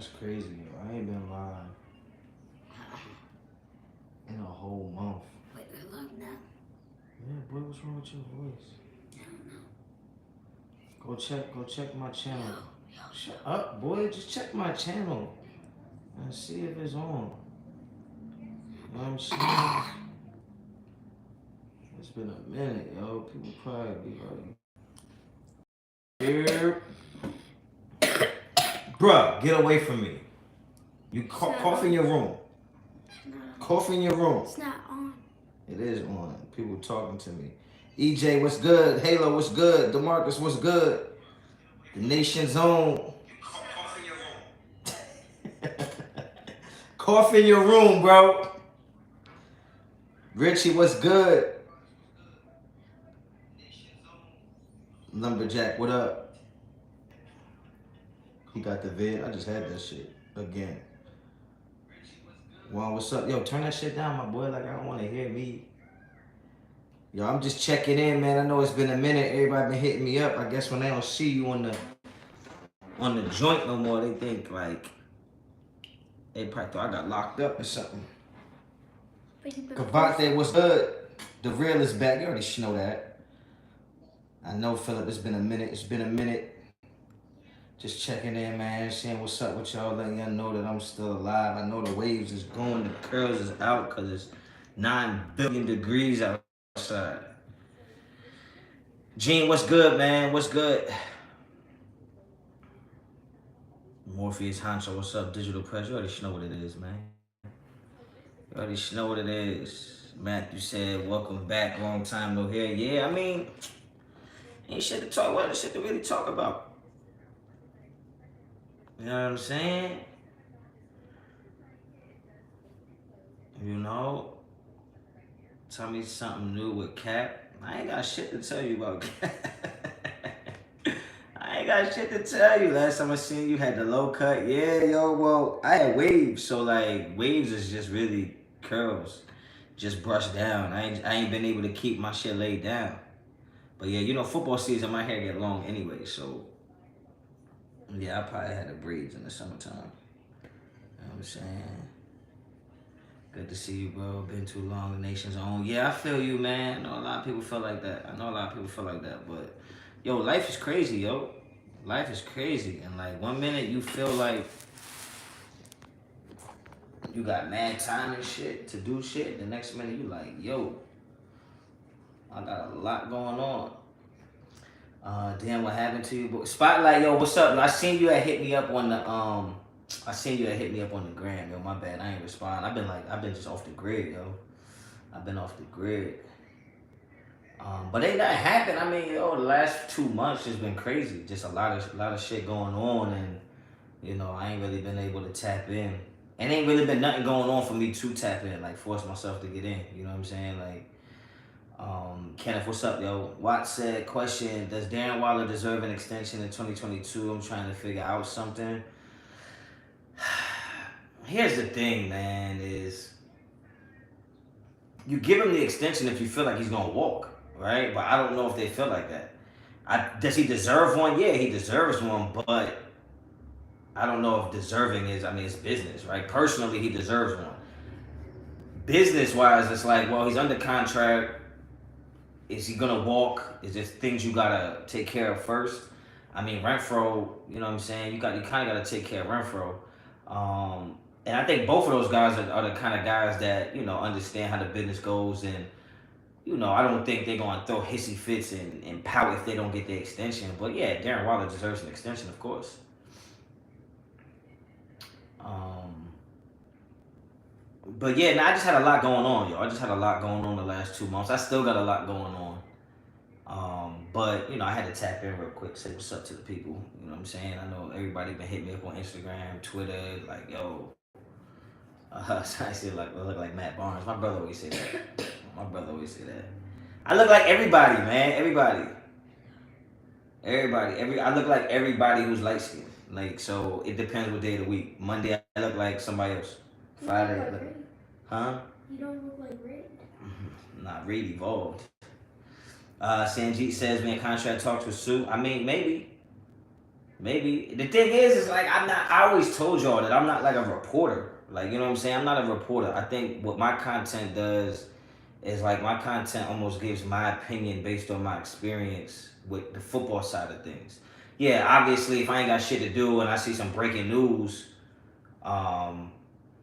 That's crazy. I ain't been live in a whole month. Wait, we're live now? Yeah, boy, what's wrong with your voice? I don't know. Go check my channel. Yo, Shut up, boy. Just check my channel and see if it's on. You know what I'm saying? It's been a minute, yo. People probably be like, here. Bruh, get away from me. You cough in your room. Cough in your room. It's not on. It is on. People talking to me. EJ, what's good? Halo, what's good? DeMarcus, what's good? The nation's own. Cough in your room. Cough in your room, bro. Richie, what's good? Lumberjack, what up? He got the vid. I just had that shit again. Juan, what's up? Yo, turn that shit down, my boy. Like, I don't want to hear me. Yo, I'm just checking in, man. I know it's been a minute. Everybody been hitting me up. I guess when they don't see you on the joint no more, they think like they probably thought I got locked up or something. Cavante, what's good? The real is back. You already know that. I know, Philip. It's been a minute. It's been a minute. Just checking in, man. Seeing what's up with y'all. Letting y'all know that I'm still alive. I know the waves is going. The curls is out because it's 9 billion degrees outside. Gene, what's good, man? What's good? Morpheus, Honcho, what's up? Digital Press. You already know what it is, man. You already know what it is. Matthew said, welcome back. Long time no hear. Yeah, I mean, ain't shit to talk about. Shit to really talk about. You know what I'm saying? You know? Tell me something new with Cap. I ain't got shit to tell you about Cap. I ain't got shit to tell you. Last time I seen you had the low cut. Yeah, yo, well, I had waves. So, like, waves is just really curls. Just brushed down. I ain't been able to keep my shit laid down. But, yeah, you know, football season, my hair get long anyway, so... Yeah, I probably had the braids in the summertime. You know what I'm saying? Good to see you, bro. Been too long, the nation's own. Yeah, I feel you, man. I know a lot of people feel like that. But, yo, life is crazy, yo. Life is crazy. And, like, one minute you feel like you got mad time and shit to do shit. The next minute you like, yo, I got a lot going on. Damn, what happened to you? But Spotlight, yo, what's up? I seen you had hit me up on the gram, yo. My bad, I ain't respond. I've been just off the grid, yo. I've been off the grid. But ain't nothing happened. I mean, yo, the last 2 months has been crazy. Just a lot of shit going on, and you know, I ain't really been able to tap in. And ain't really been nothing going on for me to tap in, like force myself to get in. You know what I'm saying? Like. Kenneth, what's up, yo? Watt said, question, does Darren Waller deserve an extension in 2022? I'm trying to figure out something. Here's the thing, man, is you give him the extension if you feel like he's going to walk, right? But I don't know if they feel like that. Does he deserve one? Yeah, he deserves one, but I don't know if deserving is, I mean, it's business, right? Personally, he deserves one. Business-wise, it's like, well, he's under contract. Is he gonna walk? Is there things you gotta take care of first? I mean, Renfro, you know what I'm saying? You kind of gotta take care of Renfro. And I think both of those guys are the kind of guys that, you know, understand how the business goes. And, you know, I don't think they're gonna throw hissy fits and pout if they don't get the extension. But yeah, Darren Waller deserves an extension, of course. But yeah, I just had a lot going on, yo. I just had a lot going on the last 2 months. I still got a lot going on. But, you know, I had to tap in real quick, say what's up to the people. You know what I'm saying? I know everybody been hitting me up on Instagram, Twitter, like, yo. I say, like, I look like Matt Barnes. My brother always say that. I look like everybody, man. Everybody. I look like everybody who's light skinned. Like, so it depends what day of the week. Monday, I look like somebody else. Friday, I look like... Huh? You don't look like Raid. Not Raid evolved. Sanjeet says, man, contract talks with Sue. I mean, maybe. Maybe the thing is like I'm not. I always told y'all that I'm not like a reporter. Like you know what I'm saying. I'm not a reporter. I think what my content does is like my content almost gives my opinion based on my experience with the football side of things. Yeah, obviously, if I ain't got shit to do and I see some breaking news, um,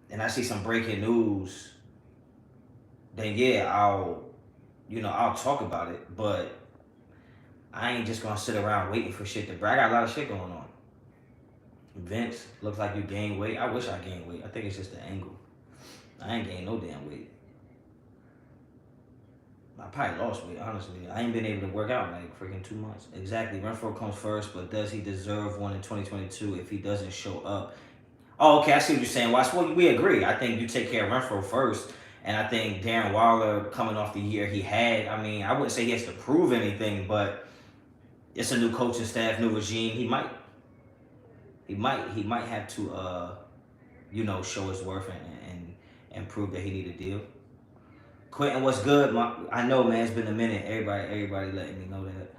then yeah, I'll talk about it. But I ain't just gonna sit around waiting for shit to break. I got a lot of shit going on. Vince, looks like you gained weight. I wish I gained weight. I think it's just the angle. I ain't gained no damn weight. I probably lost weight, honestly. I ain't been able to work out in like freaking 2 months. Exactly. Renfro comes first, but does he deserve one in 2022 if he doesn't show up? Oh, okay. I see what you're saying. Well, we agree. I think you take care of Renfro first. And I think Darren Waller, coming off the year he had, I mean, I wouldn't say he has to prove anything, but it's a new coaching staff, new regime. He might have to, show his worth and prove that he need a deal. Quentin, what's good? I know, man. It's been a minute. Everybody letting me know that.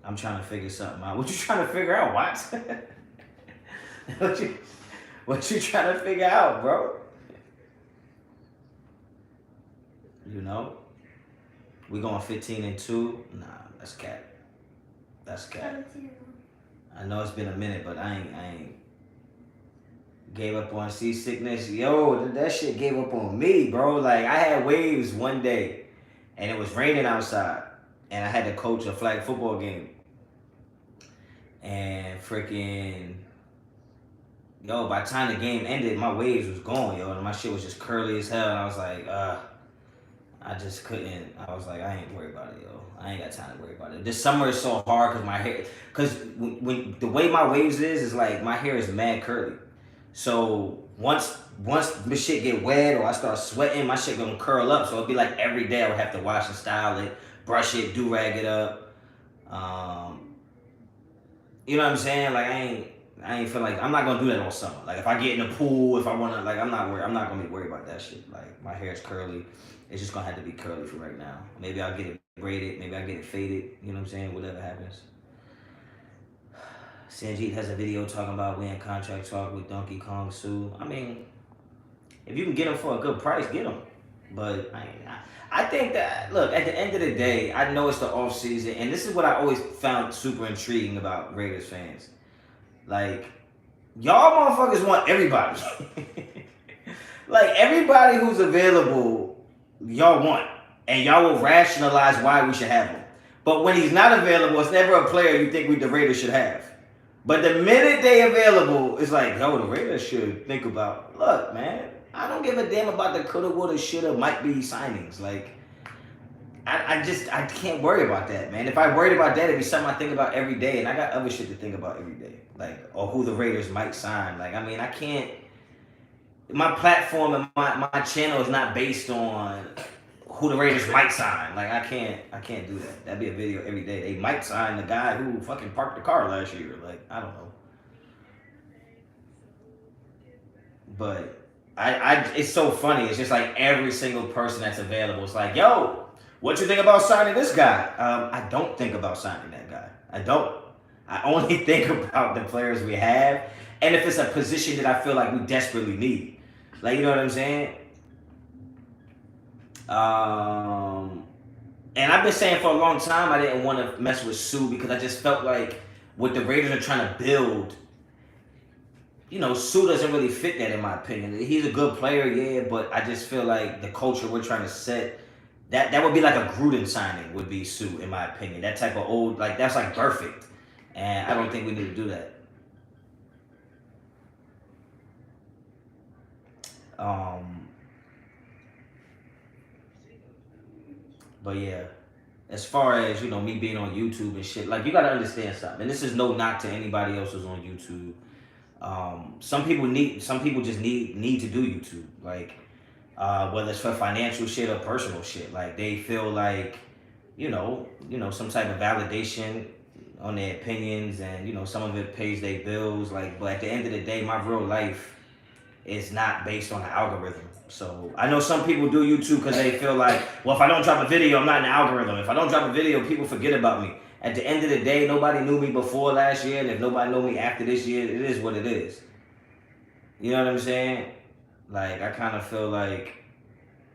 I'm trying to figure something out. What you trying to figure out, Watts? what you trying to figure out, bro? You know, we going 15-2. Nah, that's cap. That's cap. I know it's been a minute, but I ain't gave up on seasickness. Yo, that shit gave up on me, bro. Like, I had waves one day, and it was raining outside, and I had to coach a flag football game. And freaking, yo, by the time the game ended, my waves was gone, yo. And my shit was just curly as hell. And I was like, I just couldn't. I was like, I ain't worried about it, yo. I ain't got time to worry about it. This summer is so hard because my hair, because when the way my waves is like my hair is mad curly. So once the shit get wet or I start sweating, my shit gonna curl up. So it'd be like every day I would have to wash and style it, brush it, do-rag it up. You know what I'm saying? Like I ain't feel like I'm not gonna do that all summer. Like if I get in the pool, if I wanna, like I'm not gonna be worried about that shit. Like my hair is curly. It's just gonna have to be curly for right now. Maybe I'll get it braided, maybe I'll get it faded, you know what I'm saying? Whatever happens. Sanjeet has a video talking about we in contract talk with Donkey Kong Sue. I mean, if you can get him for a good price, get him. But I think that, look, at the end of the day, I know it's the offseason, and this is what I always found super intriguing about Raiders fans. Like, y'all motherfuckers want everybody. Like, everybody who's available, y'all want. And y'all will rationalize why we should have him. But when he's not available, it's never a player you think the Raiders should have. But the minute they available, it's like, yo, the Raiders should think about, look, man, I don't give a damn about the coulda, woulda, shoulda, might be signings. Like, I can't worry about that, man. If I worried about that, it'd be something I think about every day. And I got other shit to think about every day. Like, or who the Raiders might sign. Like, I mean, I can't, my platform and my channel is not based on who the Raiders might sign. Like, I can't do that. That'd be a video every day. They might sign the guy who fucking parked the car last year. Like, I don't know. But it's so funny. It's just like every single person that's available. It's like, yo, what you think about signing this guy? I don't think about signing that guy. I don't. I only think about the players we have, and if it's a position that I feel like we desperately need. Like, you know what I'm saying? And I've been saying for a long time I didn't want to mess with Sue because I just felt like what the Raiders are trying to build, you know, Sue doesn't really fit that in my opinion. He's a good player, yeah, but I just feel like the culture we're trying to set, that would be like a Gruden signing would be Sue in my opinion. That type of old, like that's like perfect. And I don't think we need to do that. But yeah, as far as, you know, me being on YouTube and shit, like you gotta understand something. And this is no knock to anybody else who's on YouTube. Some people just need to do YouTube. Like, whether it's for financial shit or personal shit. Like they feel like, you know, some type of validation on their opinions, and you know, some of it pays their bills. Like, but at the end of the day, my real life is not based on the algorithm. So I know some people do YouTube because they feel like, well, if I don't drop a video, I'm not in the algorithm. If I don't drop a video, people forget about me. At the end of the day, nobody knew me before last year, and if nobody know me after this year, it is what it is. You know what I'm saying? Like, I kind of feel like,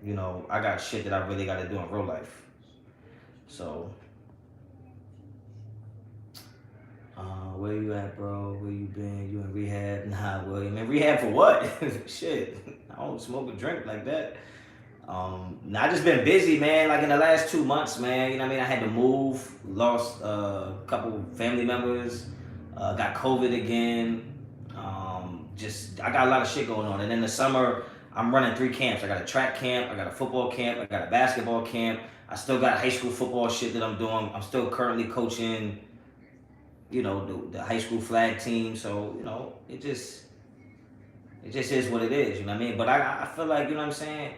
you know, I got shit that I really got to do in real life. So, where you at, bro? Where you been? You in rehab? Nah, William. In rehab for what? Shit, I don't smoke or drink like that. I just been busy, man. Like in the last 2 months, man. You know what I mean? I had to move, lost a couple family members, got COVID again. I got a lot of shit going on. And in the summer, I'm running 3 camps. I got a track camp, I got a football camp, I got a basketball camp. I still got high school football shit that I'm doing. I'm still currently coaching, you know, the high school flag team. So, you know, it just is what it is. You know what I mean? But I feel like, you know what I'm saying?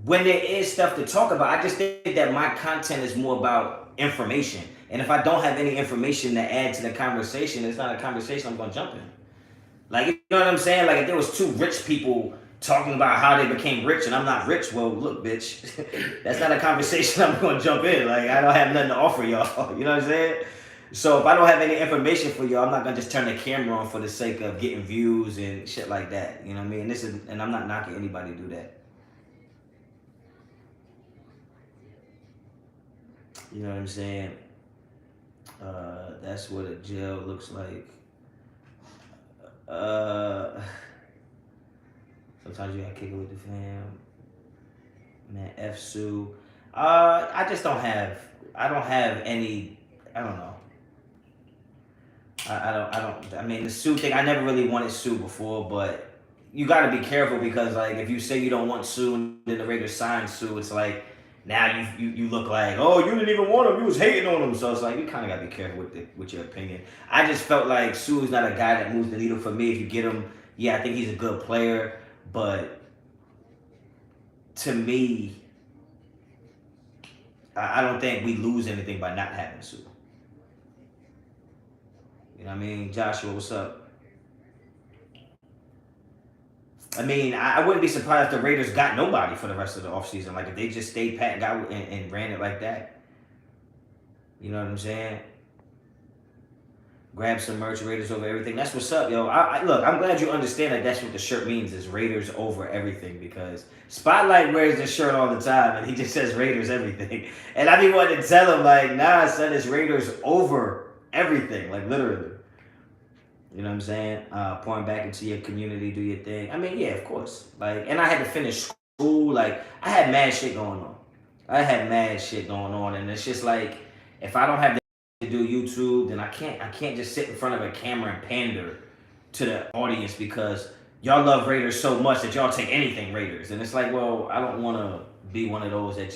When there is stuff to talk about, I just think that my content is more about information. And if I don't have any information to add to the conversation, it's not a conversation I'm going to jump in. Like, you know what I'm saying? Like, if there was 2 rich people talking about how they became rich and I'm not rich, well, look, bitch, that's not a conversation I'm going to jump in. Like, I don't have nothing to offer y'all. You know what I'm saying? So if I don't have any information for y'all, I'm not going to just turn the camera on for the sake of getting views and shit like that. You know what I mean? And I'm not knocking anybody to do that. You know what I'm saying? That's what a jail looks like. Sometimes you gotta kick it with the fam. Man, F Sue. I just don't have. I don't have any. I don't know. I don't. I mean, the Sue thing. I never really wanted Sue before, but you gotta be careful because like if you say you don't want Sue and then the Raiders sign Sue, it's like now you look like, oh, you didn't even want him. You was hating on him. So it's like you kind of gotta be careful with your opinion. I just felt like Sue is not a guy that moves the needle for me. If you get him, yeah, I think he's a good player, but to me, I don't think we lose anything by not having Sue. You know what I mean? Joshua, what's up? I mean, I wouldn't be surprised if the Raiders got nobody for the rest of the offseason. Like, if they just stayed pat and ran it like that. You know what I'm saying? Grab some merch, Raiders over everything. That's what's up, yo. Look, I'm glad you understand that that's what the shirt means is Raiders over everything because Spotlight wears this shirt all the time and he just says Raiders everything. And I be wanting to tell him, like, nah, son, it's Raiders over everything. Like, literally. You know what I'm saying? Pouring back into your community, do your thing. I mean, yeah, of course. Like, and I had to finish school. Like, I had mad shit going on. And it's just like, if I don't have to do YouTube, then I can't just sit in front of a camera and pander to the audience because y'all love Raiders so much that y'all take anything Raiders. And it's like, well, I don't want to be one of those that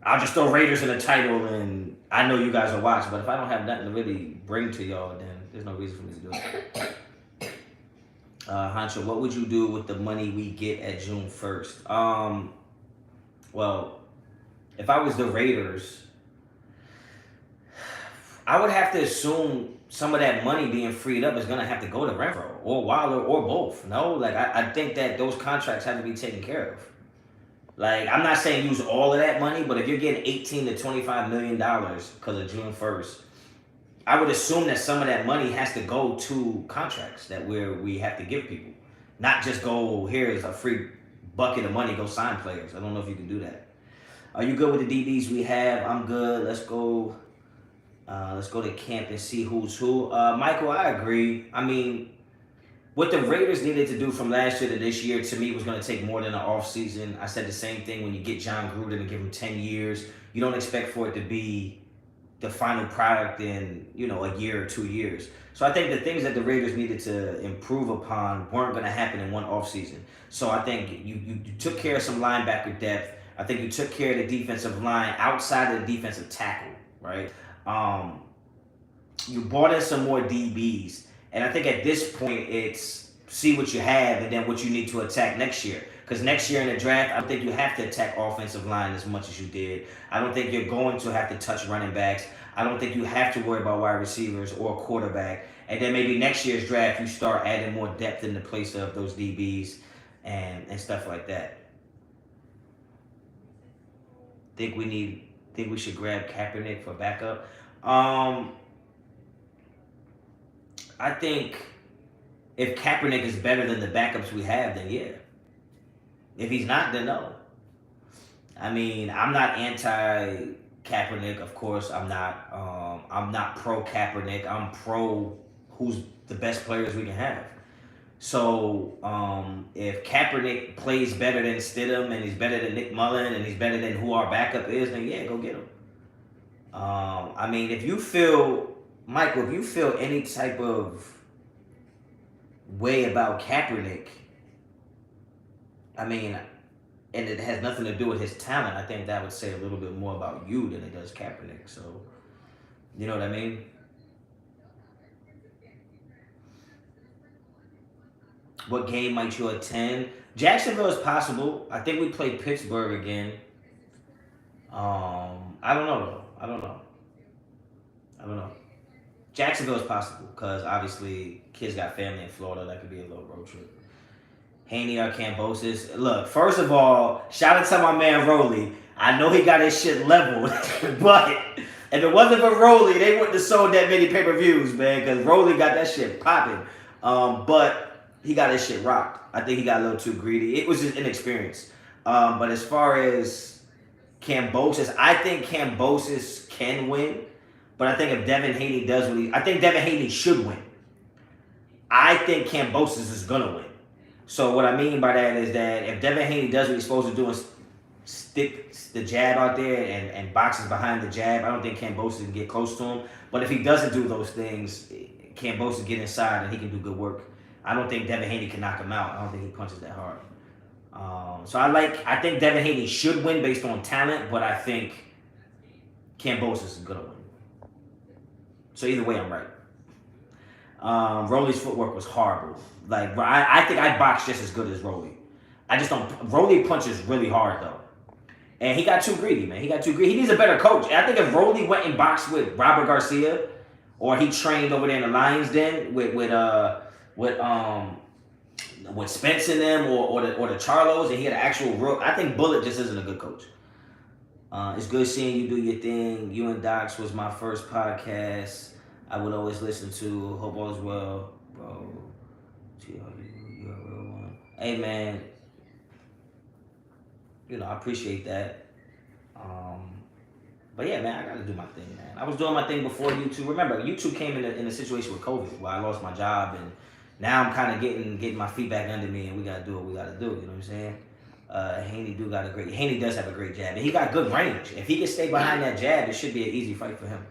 I'll just throw Raiders in the title and I know you guys will watch, but if I don't have nothing to really bring to y'all, then there's no reason for me to do it. Honcho, what would you do with the money we get at June 1st? Well, if I was the Raiders, I would have to assume some of that money being freed up is going to have to go to Renfro or Waller or both. No, like I think that those contracts have to be taken care of. Like, I'm not saying use all of that money, but if you're getting $18 to $25 million because of June 1st, I would assume that some of that money has to go to contracts that we have to give people. Not just go, here's a free bucket of money, go sign players. I don't know if you can do that. Are you good with the DBs we have? I'm good. Let's go to camp and see who's who. Michael, I agree. I mean, what the Raiders needed to do from last year to this year, to me, was going to take more than an offseason. I said the same thing when you get John Gruden and give him 10 years. You don't expect for it to be the final product in, a year or 2 years. So I think the things that the Raiders needed to improve upon weren't going to happen in one offseason. So I think you took care of some linebacker depth. I think you took care of the defensive line outside of the defensive tackle, right? You brought in some more DBs. And I think at this point, it's see what you have and then what you need to attack next year. Because next year in the draft, I don't think you have to attack offensive line as much as you did. I don't think you're going to have to touch running backs. I don't think you have to worry about wide receivers or quarterback. And then maybe next year's draft, you start adding more depth in the place of those DBs and stuff like that. Think we need think we should grab Kaepernick for backup. I think if Kaepernick is better than the backups we have, then yeah. If he's not, then no. I mean, I'm not anti Kaepernick, of course. I'm not. I'm not pro Kaepernick. I'm pro who's the best players we can have. So if Kaepernick plays better than Stidham and he's better than Nick Mullen and he's better than who our backup is, then yeah, go get him. I mean, if you feel, Michael, if you feel any type of way about Kaepernick, I mean, and it has nothing to do with his talent, I think that would say a little bit more about you than it does Kaepernick. So, you know what I mean? What game might you attend? Jacksonville is possible. I think we play Pittsburgh again. I don't know though. I don't know. Jacksonville is possible because obviously kids got family in Florida. That could be a little road trip. Haney or Cambosis. Look, first of all, shout out to my man Rolly. I know he got his shit leveled, but if it wasn't for Rolly, they wouldn't have sold that many pay-per-views, man, because Rolly got that shit popping. But he got his shit rocked. I think he got a little too greedy. It was just inexperience. But as far as Cambosis, I think Cambosis can win. But I think if Devin Haney does what I think Devin Haney should win. I think Cambosis is going to win. So what I mean by that is that if Devin Haney does what he's supposed to do and stick the jab out there and boxes behind the jab, I don't think Cambosis can get close to him. But if he doesn't do those things, Cambosis get inside and he can do good work. I don't think Devin Haney can knock him out. I don't think he punches that hard. So I think Devin Haney should win based on talent, but I think Cambosis is going to win. So either way, I'm right. Rolly's footwork was horrible. Like, I think I box just as good as Rolly. I just don't. Rolly punches really hard though, and he got too greedy, man. He got too greedy. He needs a better coach. And I think if Rolly went and boxed with Robert Garcia, or he trained over there in the Lions Den with Spence in them or the Charlos, and he had an actual real. I think Bullet just isn't a good coach. It's good seeing you do your thing. You and Docs was my first podcast I would always listen to. Hope all is well, bro. You're a real one. Hey, man. You know, I appreciate that. But yeah, man, I gotta do my thing, man. I was doing my thing before YouTube. Remember, YouTube came in a situation with COVID where I lost my job, and now I'm kind of getting my feet back under me, and we gotta do what we gotta do. You know what I'm saying? Haney does have a great jab, and he got good range. If he can stay behind that jab, it should be an easy fight for him.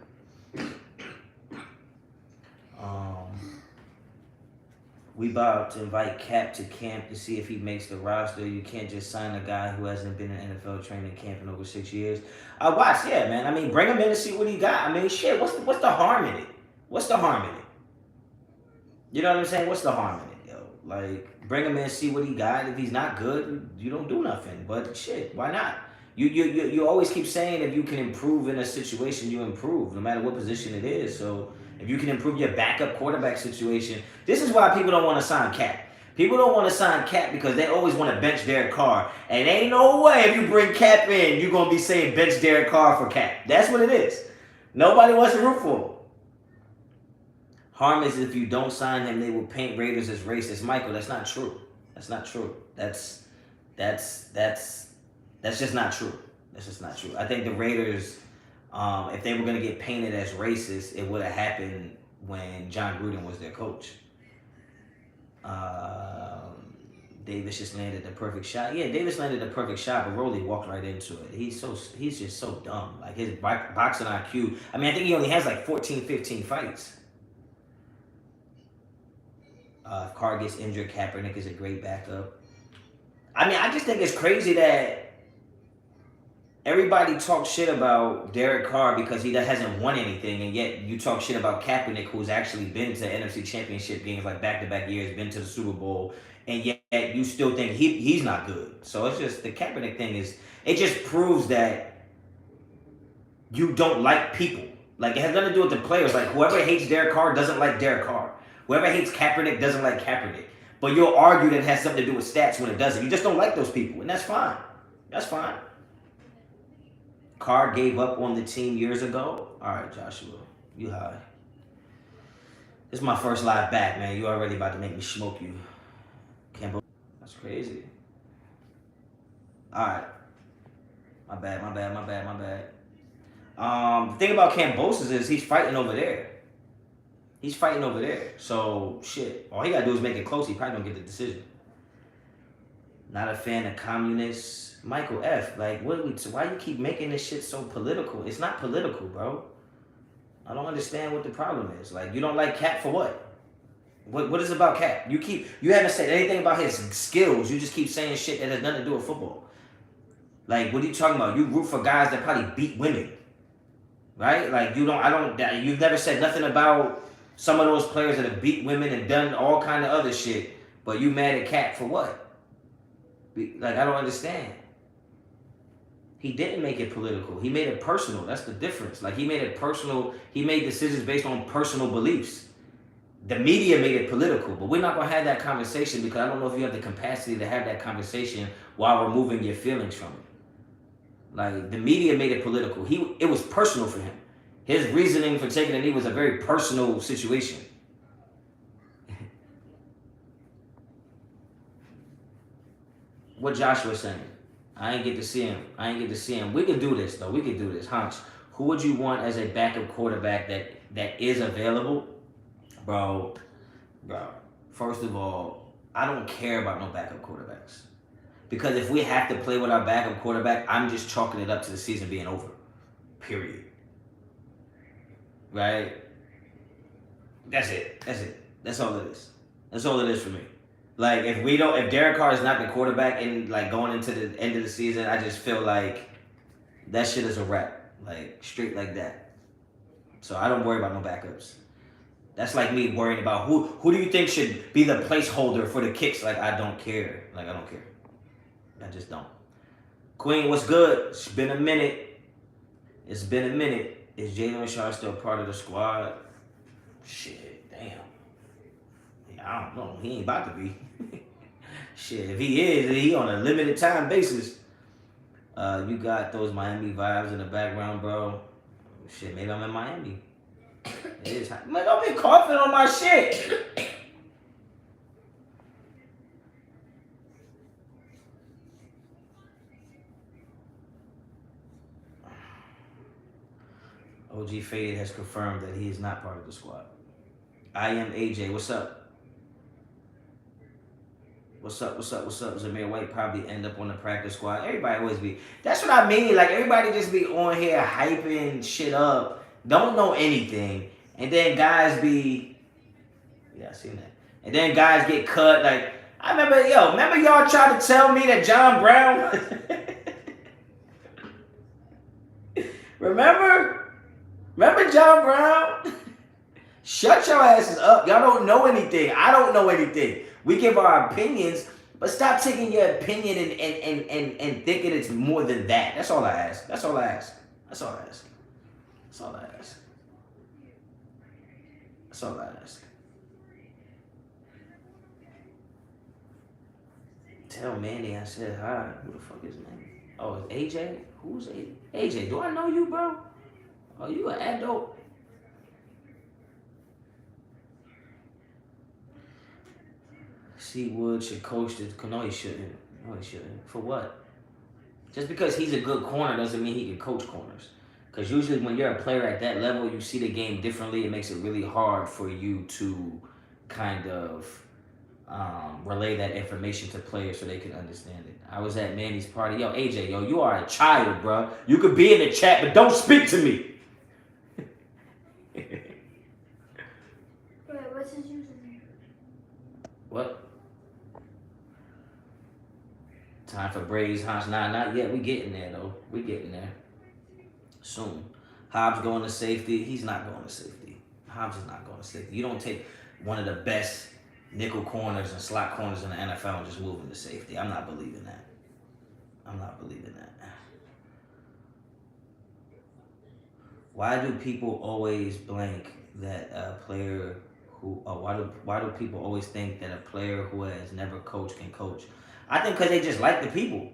We about to invite Cap to camp to see if he makes the roster. You can't just sign a guy who hasn't been in NFL training camp in over 6 years. Watch, yeah, man. I mean, bring him in and see what he got. I mean, shit, what's the harm in it? What's the harm in it? You know what I'm saying? What's the harm in it, yo? Like, bring him in and see what he got. If he's not good, you don't do nothing. But shit, why not? You always keep saying if you can improve in a situation, you improve, no matter what position it is. So if you can improve your backup quarterback situation, this is why people don't want to sign Cap. People don't want to sign Cap because they always want to bench Derek Carr. And ain't no way if you bring Cap in, you're going to be saying bench Derek Carr for Cap. That's what it is. Nobody wants to root for him. Harm is if you don't sign him, they will paint Raiders as racist. Michael, that's not true. That's not true. That's just not true. That's just not true. I think the Raiders, if they were going to get painted as racist, it would have happened when John Gruden was their coach. Davis just landed the perfect shot. Yeah, Davis landed the perfect shot, but Rolly walked right into it. He's just so dumb. Like, his boxing IQ. I mean, I think he only has like 14, 15 fights. If Carr gets injured, Kaepernick is a great backup. I mean, I just think it's crazy that everybody talks shit about Derek Carr because he hasn't won anything, and yet you talk shit about Kaepernick, who's actually been to NFC Championship games like back-to-back years, been to the Super Bowl, and yet you still think he's not good. So it's just, the Kaepernick thing it just proves that you don't like people. Like, it has nothing to do with the players. Like, whoever hates Derek Carr doesn't like Derek Carr. Whoever hates Kaepernick doesn't like Kaepernick. But you'll argue that it has something to do with stats when it doesn't. You just don't like those people, and that's fine. That's fine. Carr gave up on the team years ago. All right, Joshua, you high. This is my first live back, man. You already about to make me smoke you. Can't believe that's crazy. All right, my bad. The thing about Cambosis is he's fighting over there. So shit. All he gotta do is make it close. He probably don't get the decision. Not a fan of communists. Michael F. Like, why you keep making this shit so political? It's not political, bro. I don't understand what the problem is. Like, you don't like Cap for what? What is it about Cap? You haven't said anything about his skills. You just keep saying shit that has nothing to do with football. Like, what are you talking about? You root for guys that probably beat women, right? Like, you've never said nothing about some of those players that have beat women and done all kind of other shit, but you mad at Cap for what? Like, I don't understand. He didn't make it political. He made it personal. That's the difference. Like, he made it personal. He made decisions based on personal beliefs. The media made it political, but we're not going to have that conversation because I don't know if you have the capacity to have that conversation while removing your feelings from it. Like, the media made it political. It was personal for him. His reasoning for taking a knee was a very personal situation. What Joshua saying? I ain't get to see him. We can do this, though. Honch, who would you want as a backup quarterback that is available? Bro, first of all, I don't care about no backup quarterbacks. Because if we have to play with our backup quarterback, I'm just chalking it up to the season being over. Period. Right? That's it. That's all it is. That's all it is for me. Like, if Derek Carr is not the quarterback and like going into the end of the season, I just feel like that shit is a wrap. Like, straight like that. So I don't worry about no backups. That's like me worrying about who do you think should be the placeholder for the kicks? Like, I don't care. I just don't. Queen, what's good? It's been a minute. Is Jalen Richard still part of the squad? Shit, damn. I don't know. He ain't about to be. Shit, if he is, he on a limited time basis. You got those Miami vibes in the background, bro. Shit, maybe I'm in Miami. It is hot. Man, don't be coughing on my shit. OG Fade has confirmed that he is not part of the squad. I am AJ. What's up? Zamir White probably end up on the practice squad. Everybody always be. That's what I mean. Like, everybody just be on here hyping shit up. Don't know anything. And then guys be. Yeah, I seen that. And then guys get cut. Like, remember y'all tried to tell me that John Brown. Remember John Brown? Shut your asses up. Y'all don't know anything. I don't know anything. We give our opinions, but stop taking your opinion and thinking it's more than that. That's all I ask. Tell Manny I said hi. Who the fuck is Manny? Oh, it's AJ? Who's AJ? AJ, do I know you, bro? Oh, you an adult? Seawood should coach this. No, he shouldn't. For what? Just because he's a good corner doesn't mean he can coach corners. Because usually when you're a player at that level, you see the game differently. It makes it really hard for you to kind of relay that information to players so they can understand it. I was at Manny's party. Yo, AJ, you are a child, bro. You could be in the chat, but don't speak to me. Wait, what's his username? What? Time for Brady's Honcho. Nah, not yet. We getting there, though. We getting there. Soon. Hobbs going to safety. He's not going to safety. Hobbs is not going to safety. You don't take one of the best nickel corners and slot corners in the NFL and just move him to safety. I'm not believing that. Why do people always blank that a player who... why do people always think that a player who has never coached can coach? I think because they just like the people.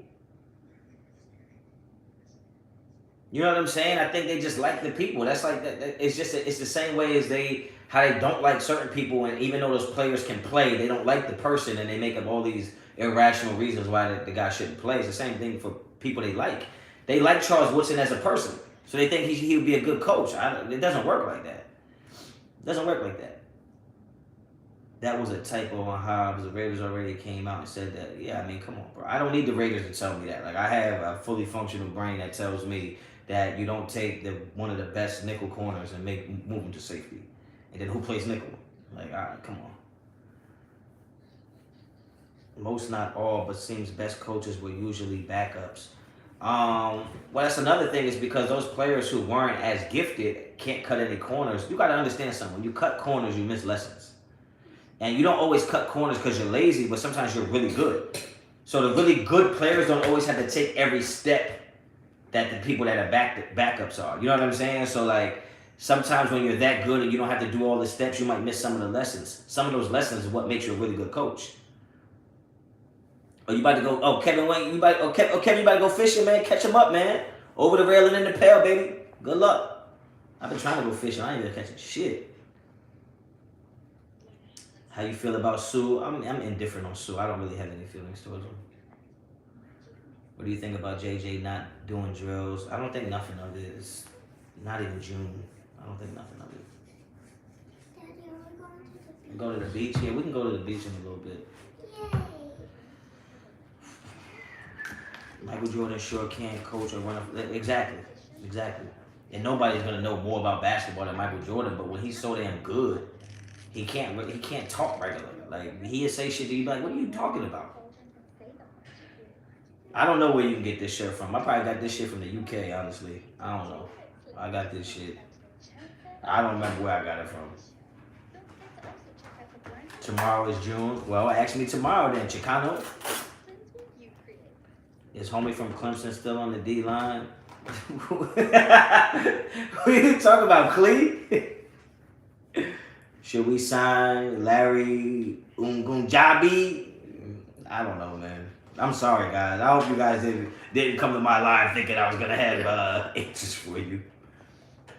You know what I'm saying? I think they just like the people. That's like it's just it's the same way as how they don't like certain people, and even though those players can play, they don't like the person, and they make up all these irrational reasons why the guy shouldn't play. It's the same thing for people they like. They like Charles Woodson as a person, so they think he would be a good coach. It doesn't work like that. It doesn't work like that. That was a typo on Hobbs. The Raiders already came out and said that. Yeah, I mean, come on, bro. I don't need the Raiders to tell me that. Like, I have a fully functional brain that tells me that you don't take one of the best nickel corners and move him to safety. And then who plays nickel? Like, all right, come on. Most, not all, but seems best coaches were usually backups. Well, that's another thing is because those players who weren't as gifted can't cut any corners. You got to understand something. When you cut corners, you miss lessons. And you don't always cut corners because you're lazy, but sometimes you're really good. So the really good players don't always have to take every step that the people that are backups are. You know what I'm saying? So, like, sometimes when you're that good and you don't have to do all the steps, you might miss some of the lessons. Some of those lessons is what makes you a really good coach. Oh, you about to go? Oh, Kevin Wayne, Kevin, you about to go fishing, man? Catch him up, man. Over the railing in the pail, baby. Good luck. I've been trying to go fishing. I ain't been catching shit. How you feel about Sue? I'm indifferent on Sue. I don't really have any feelings towards him. What do you think about JJ not doing drills? I don't think nothing of it. It's not even June. I don't think nothing of it. Daddy, are we going to the beach? Go to the beach? Yeah, we can go to the beach in a little bit. Yay! Michael Jordan sure can't coach or run exactly. And nobody's gonna know more about basketball than Michael Jordan. But when he's so damn good, he can't talk regular. Like, he'll say shit to you like, what are you talking about? I don't know where you can get this shirt from. I probably got this shit from the UK, honestly. I don't know. I got this shit. I don't remember where I got it from. Tomorrow is June. Well, ask me tomorrow then, Chicano. Is homie from Clemson still on the D-line? What are you talking about, Clee? Should we sign Larry Ungunjabi? I don't know, man. I'm sorry, guys. I hope you guys didn't come to my live thinking I was going to have answers for you.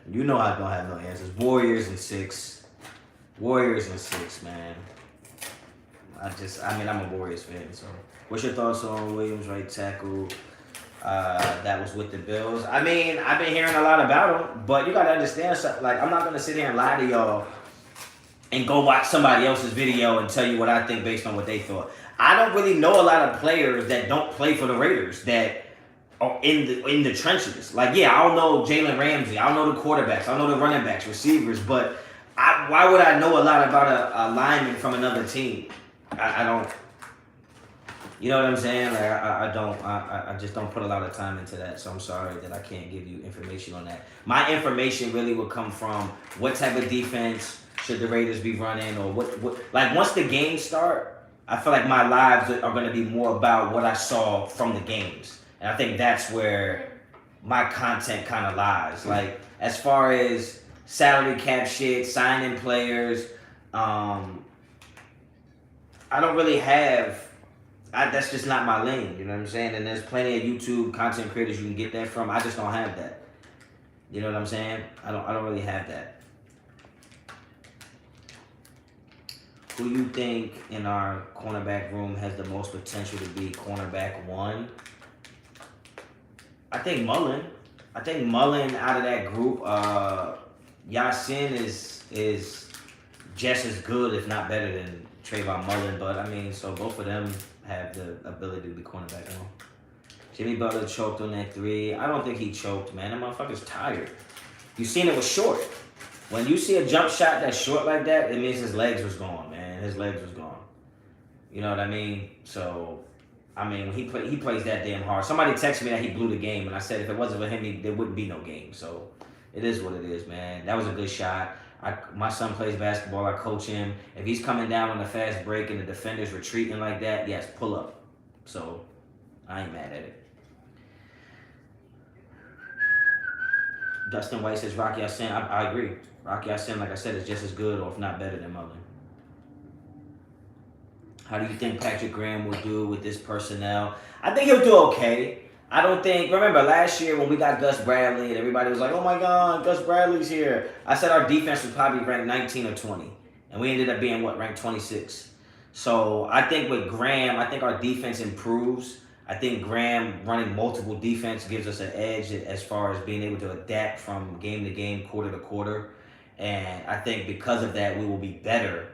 You know I don't have no answers. Warriors in 6, man. I'm a Warriors fan, so. What's your thoughts on Williams, right tackle? That was with the Bills. I mean, I've been hearing a lot about him, but you got to understand something. Like, I'm not going to sit here and lie to y'all and go watch somebody else's video and tell you what I think based on what they thought. I don't really know a lot of players that don't play for the Raiders that are in the trenches. Like, yeah, I don't know Jalen Ramsey. I don't know the quarterbacks. I don't know the running backs, receivers. But why would I know a lot about a lineman from another team? I don't. You know what I'm saying? Like, I just don't put a lot of time into that. So I'm sorry that I can't give you information on that. My information really will come from what type of defense should the Raiders be running, or what like once the games start, I feel like my lives are going to be more about what I saw from the games. And I think that's where my content kind of lies. Like, as far as salary cap shit, signing players, I don't really have. That's just not my lane, you know what I'm saying? And there's plenty of YouTube content creators you can get that from. I just don't have that. You know what I'm saying? I don't really have that. Who you think in our cornerback room has the most potential to be cornerback 1? I think Mullen. Out of that group, Yasin is just as good, if not better, than Trayvon Mullen. But I mean, so both of them have the ability to be cornerback 1. Jimmy Butler choked on that 3. I don't think he choked, man. That motherfucker's tired. You seen it was short. When you see a jump shot that's short like that, it means his legs was gone, man. His legs was gone. You know what I mean? So, I mean, when he plays that damn hard. Somebody texted me that he blew the game, and I said if it wasn't for him, there wouldn't be no game. So, it is what it is, man. That was a good shot. My son plays basketball. I coach him. If he's coming down on a fast break and the defender's retreating like that, yes, pull up. So, I ain't mad at it. Dustin White says Rocky Yasin. I agree. Rocky Yasin, like I said, is just as good or if not better than Mullen. How do you think Patrick Graham will do with this personnel? I think he'll do okay. I don't think. Remember last year when we got Gus Bradley and everybody was like, "Oh my God, Gus Bradley's here." I said our defense was probably ranked 19 or 20, and we ended up being what, ranked 26. So I think with Graham, I think our defense improves. I think Graham running multiple defense gives us an edge as far as being able to adapt from game to game, quarter to quarter, and I think because of that we will be better.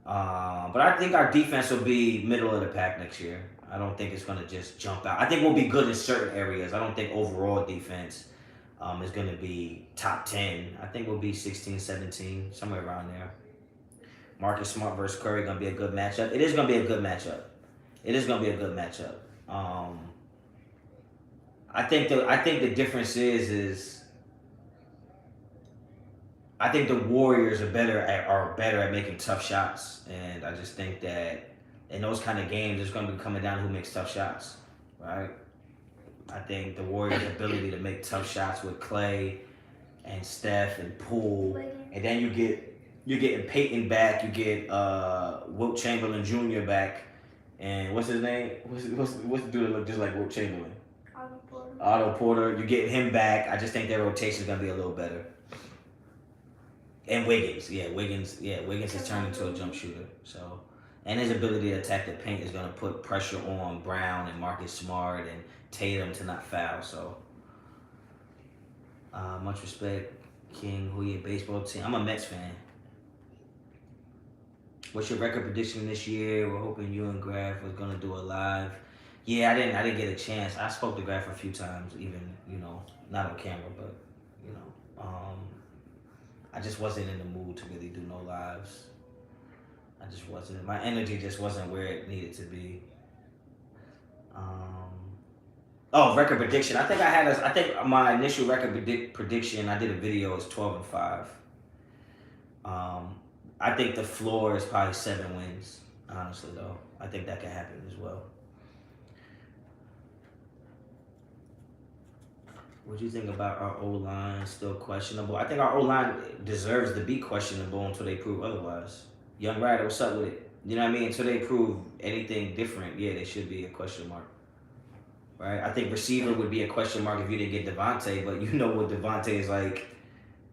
But I think our defense will be middle of the pack next year. I don't think it's going to just jump out. I think we'll be good in certain areas. I don't think overall defense is going to be top 10. I think we'll be 16, 17, somewhere around there. Marcus Smart versus Curry going to be a good matchup. It is going to be a good matchup. It is going to be a good matchup. I think the difference is I think the Warriors are better at making tough shots, and I just think that in those kind of games, it's going to be coming down to who makes tough shots, right? I think the Warriors' ability to make tough shots with Clay and Steph and Poole, and then you're getting Peyton back, you get Wilt Chamberlain Jr. back, and what's his name? What's the dude that look just like Wilt Chamberlain? Otto Porter. You get him back. I just think their rotation is going to be a little better. And Wiggins has turned into a jump shooter. So, and his ability to attack the paint is going to put pressure on Brown and Marcus Smart and Tatum to not foul. So, much respect, King. Who your baseball team? I'm a Mets fan. What's your record prediction this year? We're hoping you and Graf was going to do a live. Yeah, I didn't get a chance. I spoke to Graf a few times, even not on camera, but I just wasn't in the mood to really do no lives. I just wasn't. My energy just wasn't where it needed to be. Record prediction. I think my initial record prediction, I did a video, is 12-5. I think the floor is probably 7 wins, honestly, though. I think that could happen as well. What do you think about our O-line? Still questionable? I think our O-line deserves to be questionable until they prove otherwise. Young Ryder, what's up with it? You know what I mean? Until they prove anything different, yeah, they should be a question mark. Right? I think receiver would be a question mark if you didn't get Devontae, but you know what Devontae is like,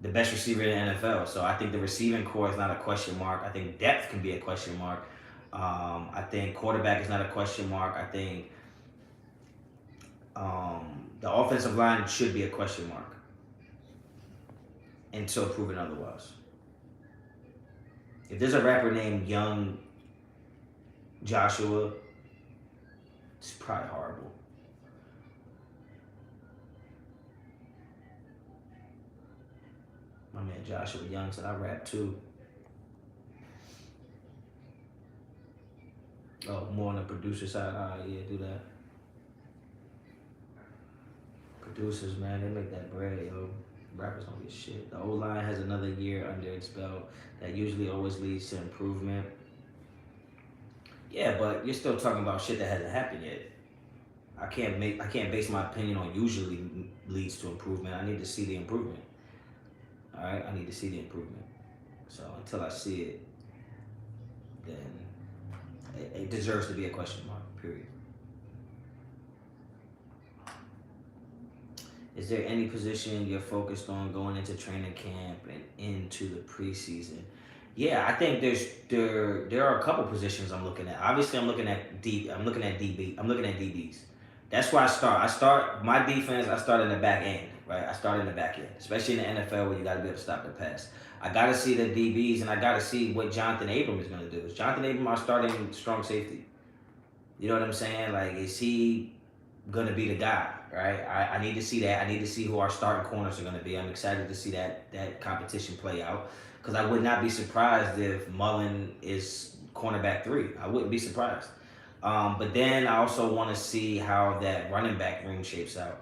the best receiver in the NFL. So I think the receiving core is not a question mark. I think depth can be a question mark. I think quarterback is not a question mark. I think the offensive line should be a question mark until proven otherwise. If there's a rapper named Young Joshua, it's probably horrible. My man Joshua Young said I rap too. Oh, more on the producer side. All right, yeah, do that. Producers, man, they make that bread, yo. Rappers don't get shit. The O-line has another year under its belt. That usually always leads to improvement. Yeah, but you're still talking about shit that hasn't happened yet. I can't base my opinion on usually leads to improvement. I need to see the improvement. All right, I need to see the improvement. So until I see it, then it deserves to be a question mark. Period. Is there any position you're focused on going into training camp and into the preseason? Yeah, I think there are a couple positions I'm looking at. Obviously, I'm looking at DBs. That's where I start my defense. I start in the back end, right? I start in the back end, especially in the NFL where you got to be able to stop the pass. I got to see the DBs, and I got to see what Jonathan Abram is going to do. Is Jonathan Abram our starting strong safety? You know what I'm saying? Like, is he going to be the guy, right? I need to see that. I need to see who our starting corners are going to be. I'm excited to see that competition play out, because I would not be surprised if Mullen is cornerback 3. I wouldn't be surprised. But then I also want to see how that running back room shapes out.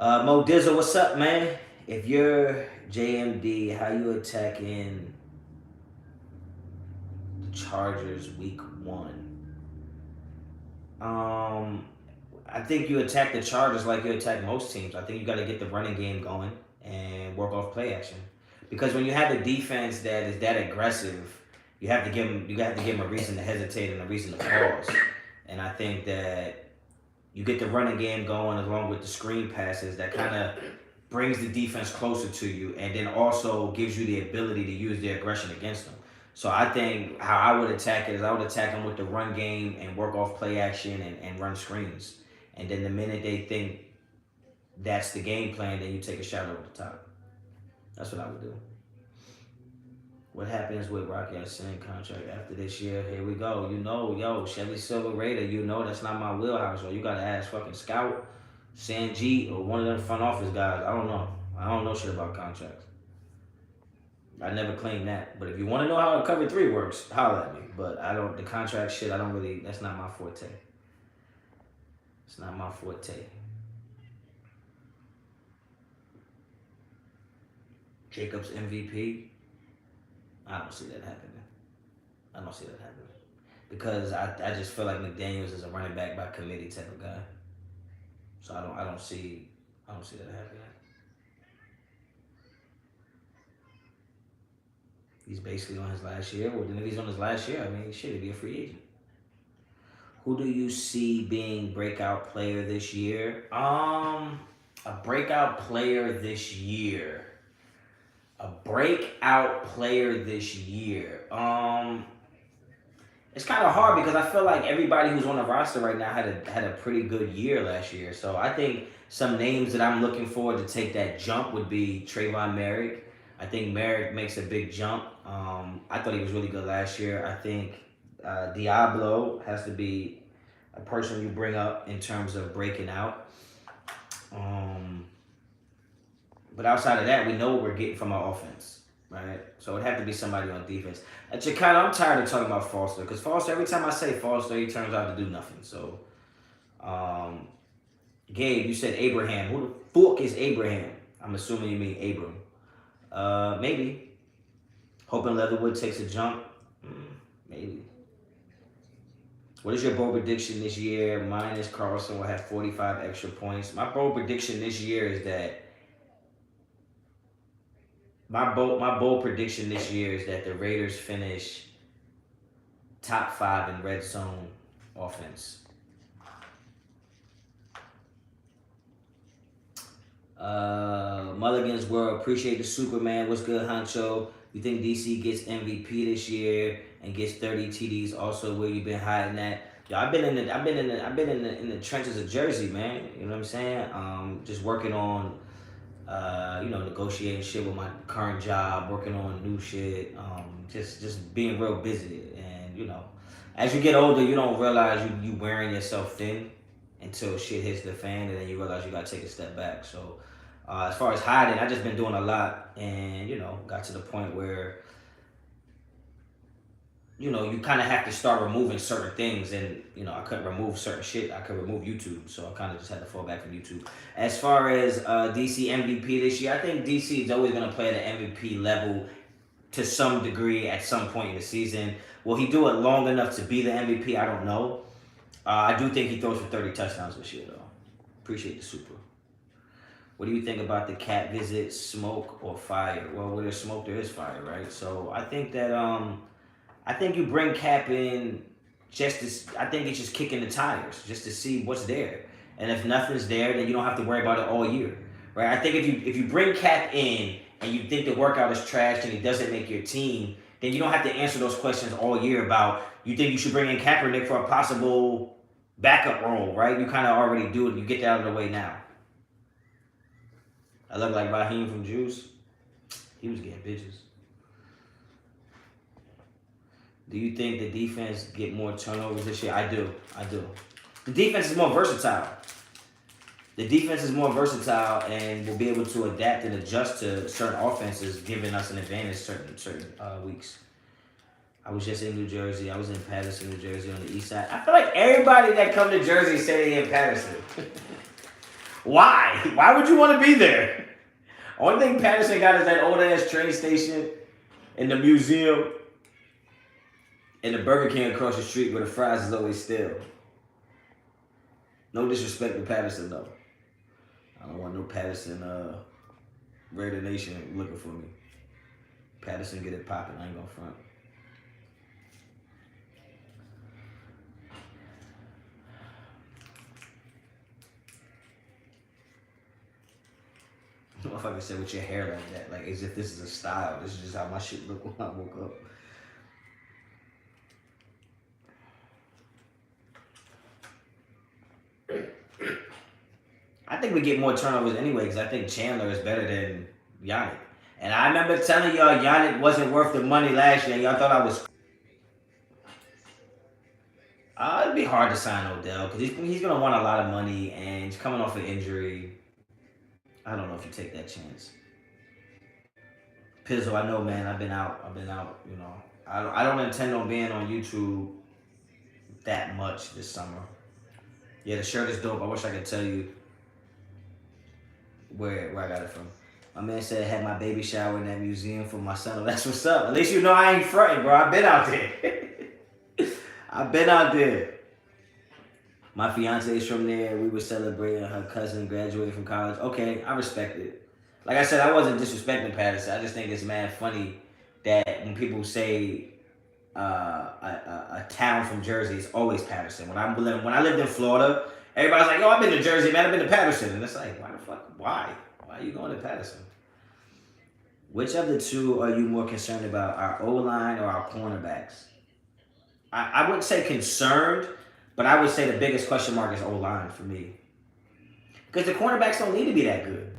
Mo Dizzle, what's up, man? If you're JMD, how you attacking the Chargers week 1? I think you attack the Chargers like you attack most teams. I think you got to get the running game going and work off play action. Because when you have a defense that is that aggressive, you have to give them a reason to hesitate and a reason to pause. And I think that You get the running game going along with the screen passes that kind of brings the defense closer to you, and then also gives you the ability to use their aggression against them. So I think how I would attack it is I would attack them with the run game and work off play action and run screens. And then the minute they think that's the game plan, then you take a shot over the top. That's what I would do. What happens with Rocky Sin contract after this year? Here we go. Chevy Silver Raider, that's not my wheelhouse. Or you gotta ask fucking Scout, Sanjeet, or one of them front office guys. I don't know. I don't know shit about contracts. I never claimed that. But if you want to know how a cover 3 works, holler at me. But the contract shit, that's not my forte. It's not my forte. Jacobs MVP? I don't see that happening. Because I just feel like McDaniels is a running back by committee type of guy. So I don't see that happening. He's basically on his last year. Well, then if he's on his last year, he'd be a free agent. Who do you see being breakout player this year? A breakout player this year. It's kind of hard because I feel like everybody who's on the roster right now had a pretty good year last year. So I think some names that I'm looking forward to take that jump would be Trayvon Merrick. I think Merrick makes a big jump. I thought he was really good last year. I think Diablo has to be a person you bring up in terms of breaking out. But outside of that, we know what we're getting from our offense, right? So it'd have to be somebody on defense. I'm tired of talking about Foster, because Foster, every time I say Foster, he turns out to do nothing. So, Gabe, you said Abraham. Who the fuck is Abraham? I'm assuming you mean Abram. Maybe. Hoping Leatherwood takes a jump. Maybe. What is your bold prediction this year? Mine is Carlson will have 45 extra points. My bold prediction this year is that the Raiders finish top 5 in red zone offense. Mulligan's World, appreciate the Superman. What's good, Honcho? You think DC gets MVP this year and gets 30 TDs? Also, where you been hiding at? Yo, I've been in the trenches of Jersey, man. You know what I'm saying? Just working on, negotiating shit with my current job, working on new shit. Just being real busy. And as you get older, you don't realize you wearing yourself thin until shit hits the fan, and then you realize you gotta take a step back. So, as far as hiding, I just been doing a lot, and got to the point where you kind of have to start removing certain things, and I couldn't remove certain shit. I could remove YouTube, so I kind of just had to fall back from YouTube. As far as DC MVP this year, I think DC is always gonna play at an MVP level to some degree at some point in the season. Will he do it long enough to be the MVP? I don't know. I do think he throws for 30 touchdowns this year, though. Appreciate the super. What do you think about the Cat visit? Smoke or fire? Well, where there's smoke, there is fire, right? So I think that I think you bring Cap in I think it's just kicking the tires, just to see what's there. And if nothing's there, then you don't have to worry about it all year, right? I think if you bring Cap in and you think the workout is trash and he doesn't make your team, then you don't have to answer those questions all year about you think you should bring in Kaepernick for a possible backup role, right? You kind of already do it. You get that out of the way now. I look like Raheem from Juice. He was getting bitches. Do you think the defense get more turnovers this year? I do. The defense is more versatile. And will be able to adapt and adjust to certain offenses, giving us an advantage certain weeks. I was just in New Jersey. I was in Patterson, New Jersey, on the east side. I feel like everybody that come to Jersey say they in Patterson. Why? Why would you want to be there? Only thing Patterson got is that old-ass train station and the museum and the Burger King across the street where the fries is always stale. No disrespect to Patterson, though. I don't want no Patterson Raider Nation looking for me. Patterson get it popping. I ain't gonna front. Motherfucker said with your hair like that, like as if this is a style. This is just how my shit look when I woke up. I think we get more turnovers anyway because I think Chandler is better than Yannick. And I remember telling y'all Yannick wasn't worth the money last year. And y'all thought I was. It'd be hard to sign Odell because he's gonna want a lot of money and he's coming off an injury. I don't know if you take that chance. Pizzle, I know, man. I've been out. You know, I don't intend on being on YouTube that much this summer. Yeah, the shirt is dope. I wish I could tell you where I got it from. My man said I had my baby shower in that museum for my son. Oh, that's what's up. At least you know I ain't fronting, bro. I've been out there. I've been out there. My fiance is from there. We were celebrating her cousin graduated from college. Okay, I respect it. Like I said, I wasn't disrespecting Patterson. I just think it's mad funny that when people say a town from Jersey, it's always Patterson. When I lived in Florida, everybody's like, "Yo, I've been to Jersey, man. I've been to Patterson," and it's like, why the fuck? Why? Why are you going to Patterson? Which of the two are you more concerned about, our O-line or our cornerbacks? I wouldn't say concerned, but I would say the biggest question mark is O-line for me. Because the cornerbacks don't need to be that good.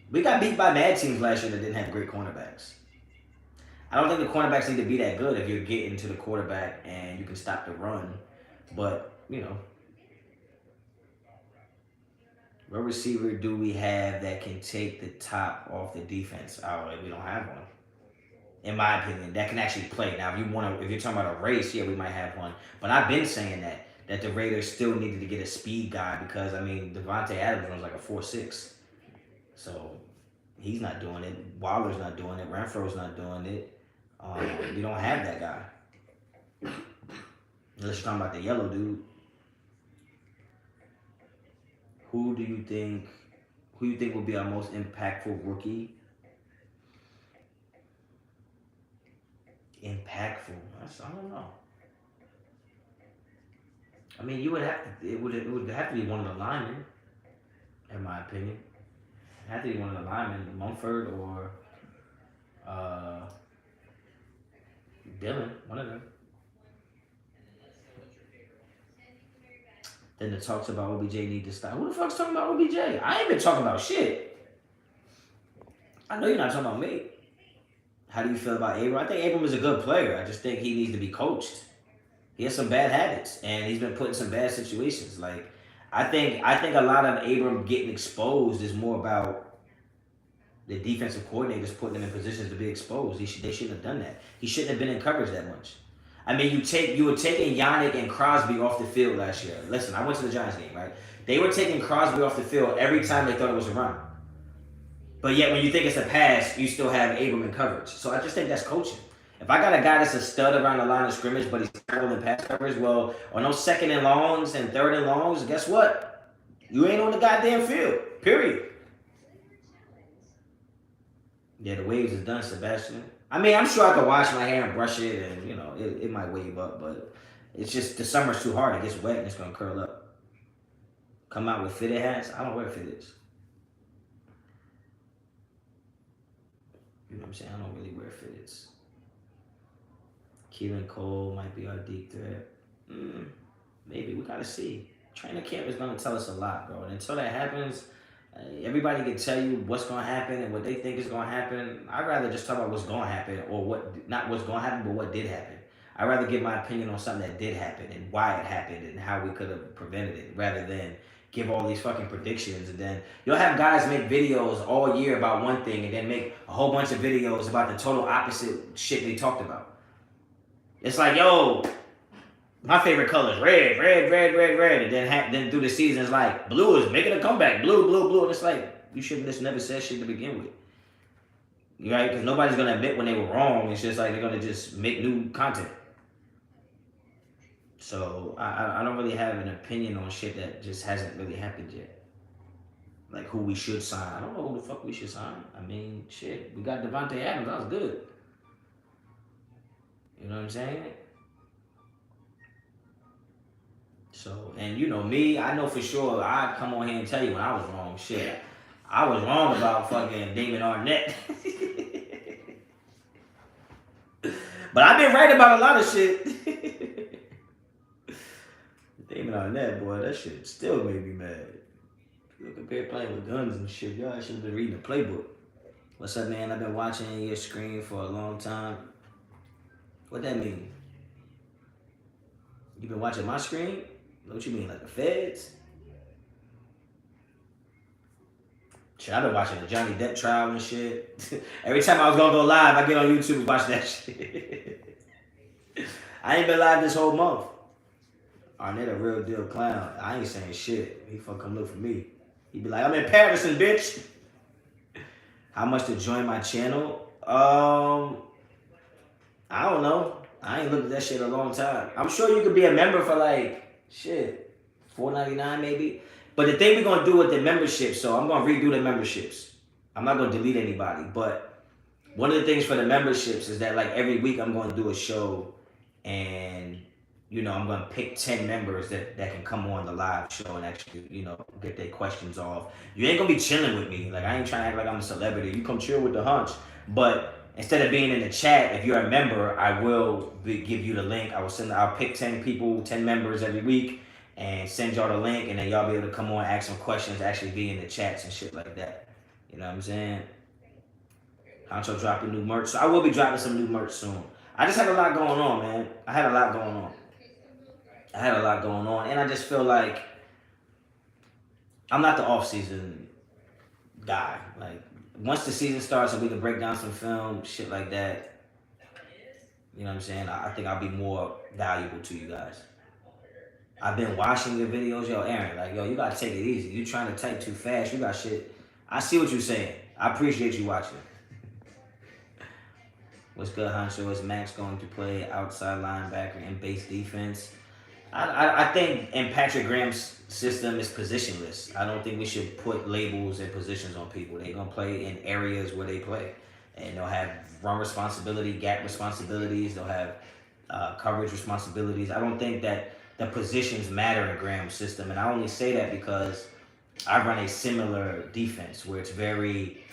We got beat by bad teams last year that didn't have great cornerbacks. I don't think the cornerbacks need to be that good if you're getting to the quarterback and you can stop the run. But, you know. What receiver do we have that can take the top off the defense? We don't have one. In my opinion, that can actually play. Now, if you're talking about a race, yeah, we might have one. But I've been saying that the Raiders still needed to get a speed guy because, I mean, Devontae Adams runs like a 4.6. So he's not doing it. Waller's not doing it. Renfro's not doing it. You don't have that guy. Unless you're talking about the yellow dude. Who do you think will be our most impactful rookie? Impactful. I don't know. I mean, it would have to be one of the linemen, in my opinion. It had to be one of the linemen, Mumford or Dillon, one of them. Then the talks about OBJ need to stop. Who the fuck's talking about OBJ? I ain't been talking about shit. I know you're not talking about me. How do you feel about Abram? I think Abram is a good player. I just think he needs to be coached. He has some bad habits, and he's been put in some bad situations. Like, I think a lot of Abram getting exposed is more about the defensive coordinators putting him in positions to be exposed. They shouldn't have done that. He shouldn't have been in coverage that much. I mean, you were taking Yannick and Crosby off the field last year. Listen, I went to the Giants game, right? They were taking Crosby off the field every time they thought it was a run. But yet, when you think it's a pass, you still have Abram in coverage. So I just think that's coaching. If I got a guy that's a stud around the line of scrimmage, but he's terrible in pass coverage, well, on those second and longs and third and longs, guess what? You ain't on the goddamn field. Period. Yeah, the waves is done, Sebastian. I mean, I'm sure I could wash my hair and brush it, and you know, it might wave up, but it's just the summer's too hard. It gets wet and it's gonna curl up. Come out with fitted hats. I don't wear fitteds. You know what I'm saying? I don't really wear fitteds. Keelan Cole might be our deep threat. Maybe. We gotta see. Training camp is gonna tell us a lot, bro. And until that happens, everybody can tell you what's gonna happen and what they think is gonna happen. I'd rather just talk about what's gonna happen, or not what's gonna happen, but what did happen. I'd rather give my opinion on something that did happen and why it happened and how we could have prevented it, rather than give all these fucking predictions. And then you'll have guys make videos all year about one thing and then make a whole bunch of videos about the total opposite shit they talked about. It's like, yo, my favorite color is red, and then through the season it's like blue is making a comeback, blue, and it's like you shouldn't just never said shit to begin with, right? Because nobody's gonna admit when they were wrong. It's just like they're gonna just make new content. So I don't really have an opinion on shit that just hasn't really happened yet. Like who we should sign. I don't know who the fuck we should sign. I mean, shit, we got Devontae Adams. That was good. You know what I'm saying? So, and you know me, I know for sure I'd come on here and tell you when I was wrong. Shit, I was wrong about fucking Damon Arnett. But I've been right about a lot of shit. Damon Arnett, boy, that shit still made me mad. You compare playing with guns and shit. Y'all should have been reading the playbook. What's up, man? I've been watching your screen for a long time. What that mean? You been watching my screen? What you mean, like the feds? Shit, I've been watching the Johnny Depp trial and shit. Every time I was gonna go live, I get on YouTube and watch that shit. I ain't been live this whole month. Arnett a real deal clown. I ain't saying shit. He fuck come look for me. He be like, I'm in Patterson, bitch. How much to join my channel? I don't know. I ain't looked at that shit in a long time. I'm sure you could be a member for like shit, $4.99 maybe. But the thing we're gonna do with the membership, so I'm gonna redo the memberships. I'm not gonna delete anybody, but one of the things for the memberships is that like every week I'm gonna do a show, and I'm gonna pick 10 members that can come on the live show and actually get their questions off. You ain't gonna be chilling with me. Like I ain't trying to act like I'm a celebrity. You come chill with the hunch, but instead of being in the chat, if you're a member, I will give you the link. I'll pick 10 people, 10 members every week, and send y'all the link, and then y'all be able to come on, ask some questions, actually be in the chats and shit like that. You know what I'm saying? Honcho dropping new merch. So I will be dropping some new merch soon. I just had a lot going on, man. I had a lot going on, and I just feel like I'm not the offseason guy. Like, once the season starts and we can break down some film, shit like that, you know what I'm saying? I think I'll be more valuable to you guys. I've been watching your videos, yo, Aaron. Like, yo, you gotta take it easy. You trying to type too fast. You got shit. I see what you're saying. I appreciate you watching. What's good, Honcho? Is Max going to play outside linebacker and base defense? I think in Patrick Graham's system is positionless. I don't think we should put labels and positions on people. They're going to play in areas where they play. And they'll have run responsibility, gap responsibilities. They'll have coverage responsibilities. I don't think that the positions matter in Graham's system. And I only say that because I run a similar defense where it's very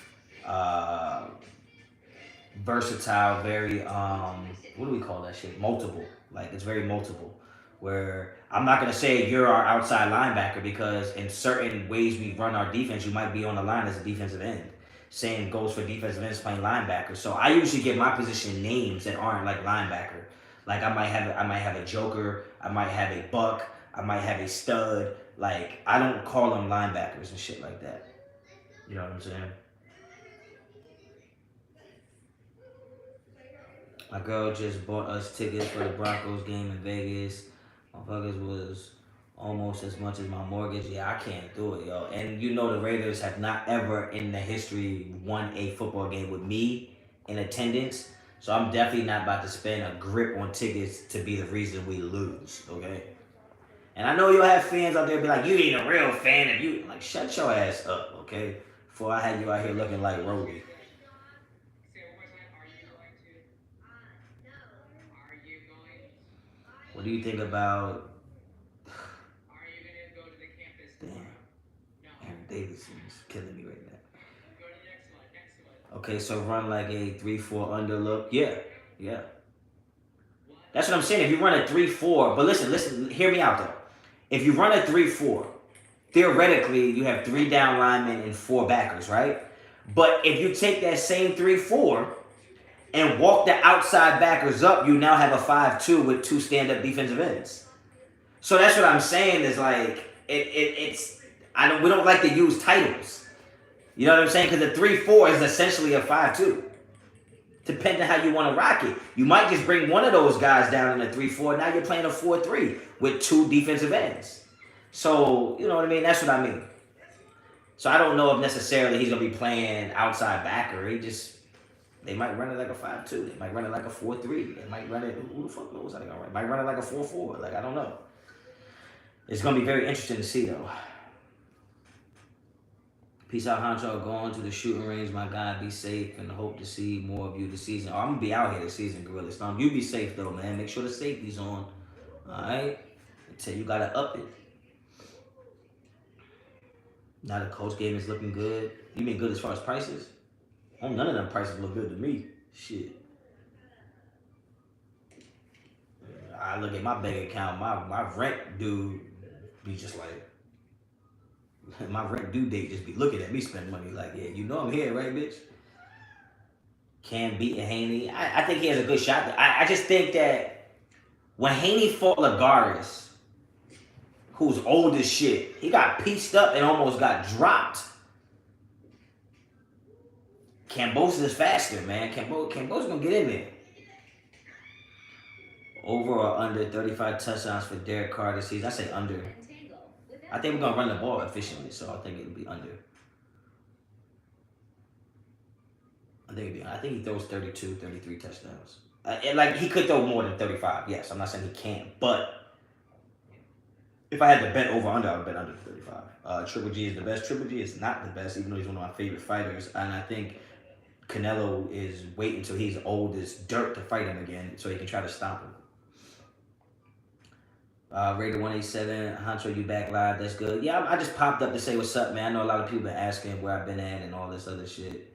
versatile, very, what do we call that shit? Multiple. Like, it's very multiple. Where I'm not going to say you're our outside linebacker because in certain ways we run our defense, you might be on the line as a defensive end. Same goes for defensive ends playing linebacker. So I usually give my position names that aren't like linebacker. Like I might have a joker, I might have a buck, I might have a stud. Like I don't call them linebackers and shit like that. You know what I'm saying? My girl just bought us tickets for the Broncos game in Vegas. Motherfuckers was almost as much as my mortgage. Yeah, I can't do it, yo. And the Raiders have not ever in the history won a football game with me in attendance. So I'm definitely not about to spend a grip on tickets to be the reason we lose, okay? And I know you'll have fans out there be like, you ain't a real fan if you... Like, shut your ass up, okay? Before I had you out here looking like Rogie. What do you think about... Damn. Aaron Davidson's killing me right now. Okay, so run like a 3-4 under look. Yeah. That's what I'm saying. If you run a 3-4... But listen, hear me out, though. If you run a 3-4, theoretically, you have 3 down linemen and 4 backers, right? But if you take that same 3-4... and walk the outside backers up, you now have a 5-2 with 2 stand-up defensive ends. So that's what I'm saying is like we don't like to use titles. You know what I'm saying? Because the 3-4 is essentially a 5-2. Depending on how you want to rock it. You might just bring one of those guys down in a 3-4. Now you're playing a 4-3 with 2 defensive ends. So, you know what I mean? That's what I mean. So I don't know if necessarily he's going to be playing outside backer. They might run it like a 5-2. They might run it like a 4-3. They might run it... Who the fuck knows how they're going to run it? Might run it like a 4-4. Like, I don't know. It's going to be very interesting to see, though. Peace out, Honcho. Going to the shooting range, my guy. Be safe and hope to see more of you this season. I'm going to be out here this season, Gorilla Storm. You be safe, though, man. Make sure the safety's on. All right? Until you got to up it. Now the Colts game is looking good. You mean good as far as prices? Oh, none of them prices look good to me. Shit. I look at my bank account, my rent dude be just like, my rent due date just be looking at me spend money like, yeah, you know I'm here, right, bitch? Cam beating Haney. I think he has a good shot. I just think that when Haney fought Lagares, who's old as shit, he got pieced up and almost got dropped. Cambosa is faster, man. Cambosa's gonna get in there. Over or under 35 touchdowns for Derek Carr this season? I say under. I think we're gonna run the ball efficiently, so I think it'll be under. I think he throws 32, 33 touchdowns. And like he could throw more than 35. Yes, I'm not saying he can't, but if I had to bet over under, I would bet under 35. Triple G is the best. Triple G is not the best, even though he's one of my favorite fighters. And I think Canelo is waiting until he's old as dirt to fight him again, so he can try to stop him. Raider 187, Honcho, you back live? That's good. Yeah, I just popped up to say what's up, man. I know a lot of people been asking where I've been at and all this other shit.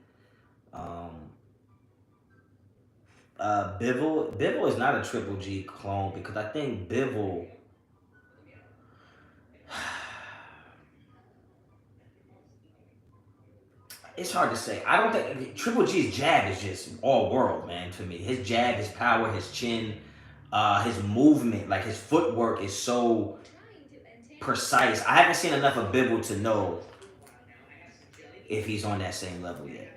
Bivol is not a Triple G clone because I think Bivol. It's hard to say. I don't think Triple G's jab is just all world, man. To me, his jab, his power, his chin, his movement, like his footwork is so precise. I haven't seen enough of Bivol to know if he's on that same level yet.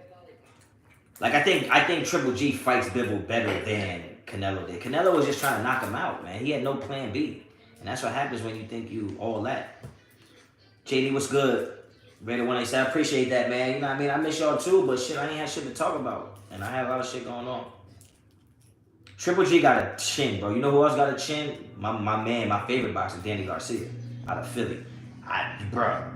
Like I think Triple G fights Bivol better than Canelo did. Canelo was just trying to knock him out, man. He had no plan B, and that's what happens when you think you all that. JD, what's good? Raider 187, I appreciate that, man. You know what I mean? I miss y'all too, but shit, I ain't had shit to talk about, and I had a lot of shit going on. Triple G got a chin, bro. You know who else got a chin? My man, my favorite boxer, Danny Garcia, out of Philly. Bro,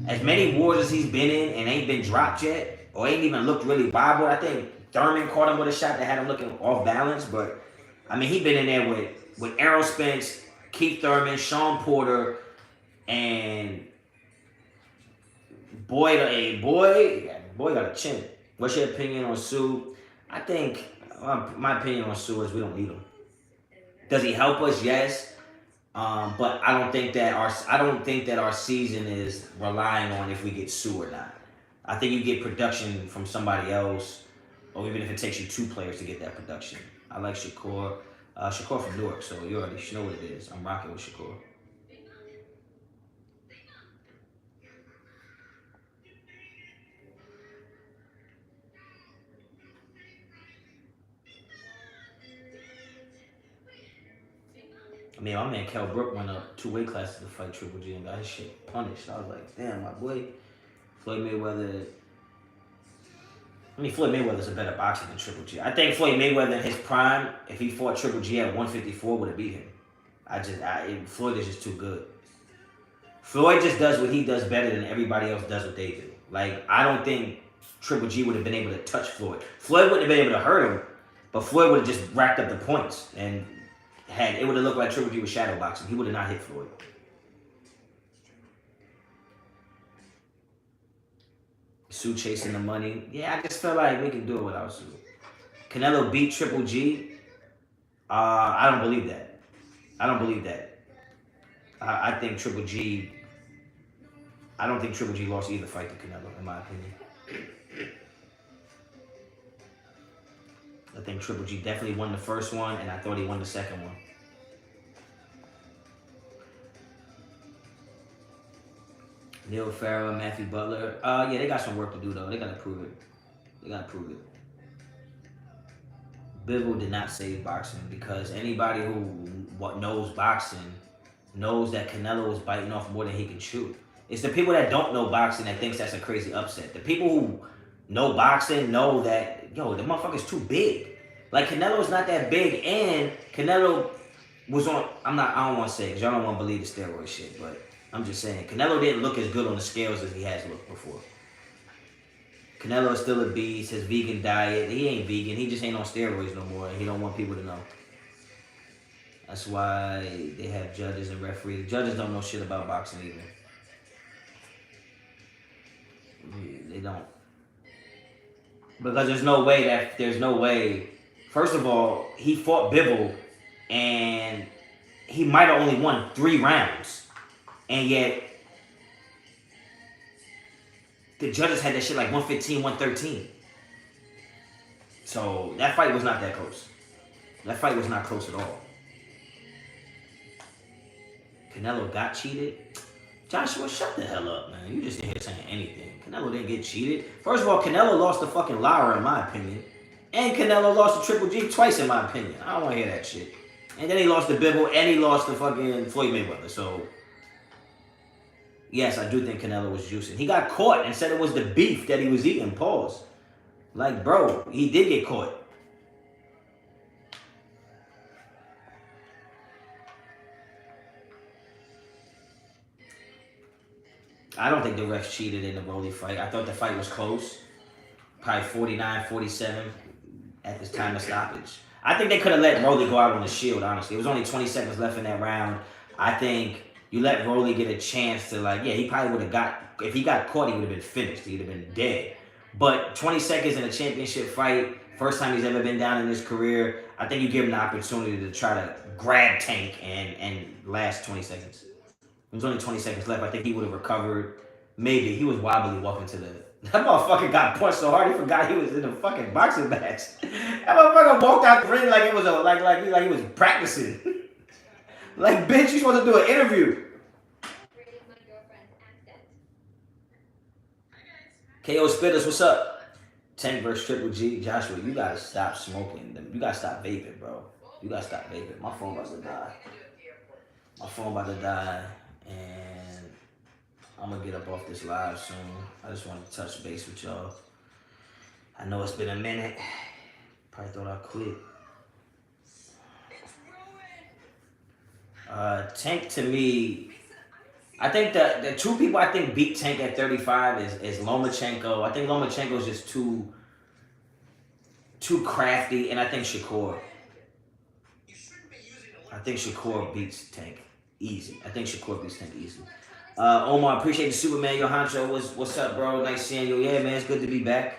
as many wars as he's been in and ain't been dropped yet, or ain't even looked really viable. I think Thurman caught him with a shot that had him looking off balance, but I mean, he been in there with Errol Spence, Keith Thurman, Sean Porter, and boy got a chin. What's your opinion on Sue? I think my opinion on Sue is we don't need him. Does he help us? Yes. But I don't think that our season is relying on if we get Sue or not. I think you get production from somebody else, or even if it takes you two players to get that production. I like Shakur. Shakur from Newark, so you already know what it is. I'm rocking with Shakur. I mean, my man Kell Brook went up 2 weight classes to fight Triple G and got his shit punished. I was like, damn, my boy. Floyd Mayweather's a better boxer than Triple G. I think Floyd Mayweather in his prime, if he fought Triple G at 154, would have beat him. Floyd is just too good. Floyd just does what he does better than everybody else does what they do. Like, I don't think Triple G would have been able to touch Floyd. Floyd wouldn't have been able to hurt him, but Floyd would have just racked up the points and it would have looked like Triple G was shadow boxing. He would have not hit Floyd. Sue chasing the money. Yeah, I just feel like we can do it without Sue. Canelo beat Triple G. I don't believe that. I think Triple G. I don't think Triple G lost either fight to Canelo, in my opinion. I think Triple G definitely won the first one, and I thought he won the second one. Neil Farrell, Matthew Butler. Yeah, they got some work to do, though. They got to prove it. Bivol did not save boxing because anybody who knows boxing knows that Canelo was biting off more than he can chew. It's the people that don't know boxing that thinks that's a crazy upset. The people who know boxing know that, the motherfucker's too big. Like, Canelo's not that big, and Canelo was on, I don't want to say it because y'all don't want to believe the steroid shit, but I'm just saying, Canelo didn't look as good on the scales as he has looked before. Canelo is still a beast, his vegan diet, he ain't vegan, he just ain't on steroids no more, and he don't want people to know. That's why they have judges and referees. The judges don't know shit about boxing either. They don't. Because there's no way. First of all, he fought Bivol, and he might have only won 3 rounds, and yet the judges had that shit like 115, 113. So that fight was not that close. That fight was not close at all. Canelo got cheated. Joshua, shut the hell up, man. You just in here saying anything. Canelo didn't get cheated. First of all, Canelo lost to fucking Lara, in my opinion. And Canelo lost to Triple G twice, in my opinion. I don't want to hear that shit. And then he lost to Bivol, and he lost to fucking Floyd Mayweather. So, yes, I do think Canelo was juicing. He got caught and said it was the beef that he was eating. Pause. Like, bro, he did get caught. I don't think the refs cheated in the Rolly fight. I thought the fight was close. Probably 49-47 at this time of stoppage. I think they could have let Rolly go out on the shield, honestly. It was only 20 seconds left in that round. I think you let Rolly get a chance to, like, yeah, he probably would have got, if he got caught, he would have been finished. He'd have been dead. But 20 seconds in a championship fight, first time he's ever been down in his career, I think you give him the opportunity to try to grab Tank and last 20 seconds. There was only 20 seconds left. I think he would have recovered. Maybe. He was wobbly walking to the... That motherfucker got punched so hard he forgot he was in a fucking boxing match. That motherfucker walked out the ring like it was a like he was practicing. Like, bitch, you supposed to do an interview. KO Spitters, what's up? Tank versus Triple G. Joshua, you gotta stop smoking. You gotta stop vaping, bro. You gotta stop vaping. My phone about to die. My phone about to die. And I'm gonna get up off this live soon. I just wanted to touch base with y'all. I know it's been a minute. Probably thought I'd quit. Tank, to me, I think the 2 people I think beat Tank at 35 is Lomachenko. I think Lomachenko is just too crafty, and I think Shakur. I think Shakur beats Tank easy. Omar, appreciate the Superman. Yo, Honcho, what's up, bro? Nice seeing you. Yeah, man, it's good to be back.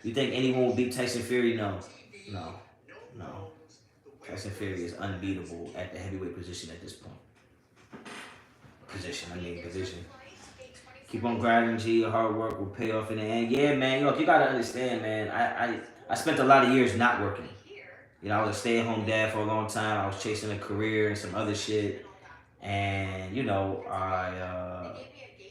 You think anyone will beat Tyson Fury? No. Tyson Fury is unbeatable at the heavyweight position at this point. Position. Keep on grinding, G. Your hard work will pay off in the end. Yeah, man. Look, you gotta understand, man. I spent a lot of years not working. You know, I was a stay-at-home dad for a long time. I was chasing a career and some other shit. And, you know,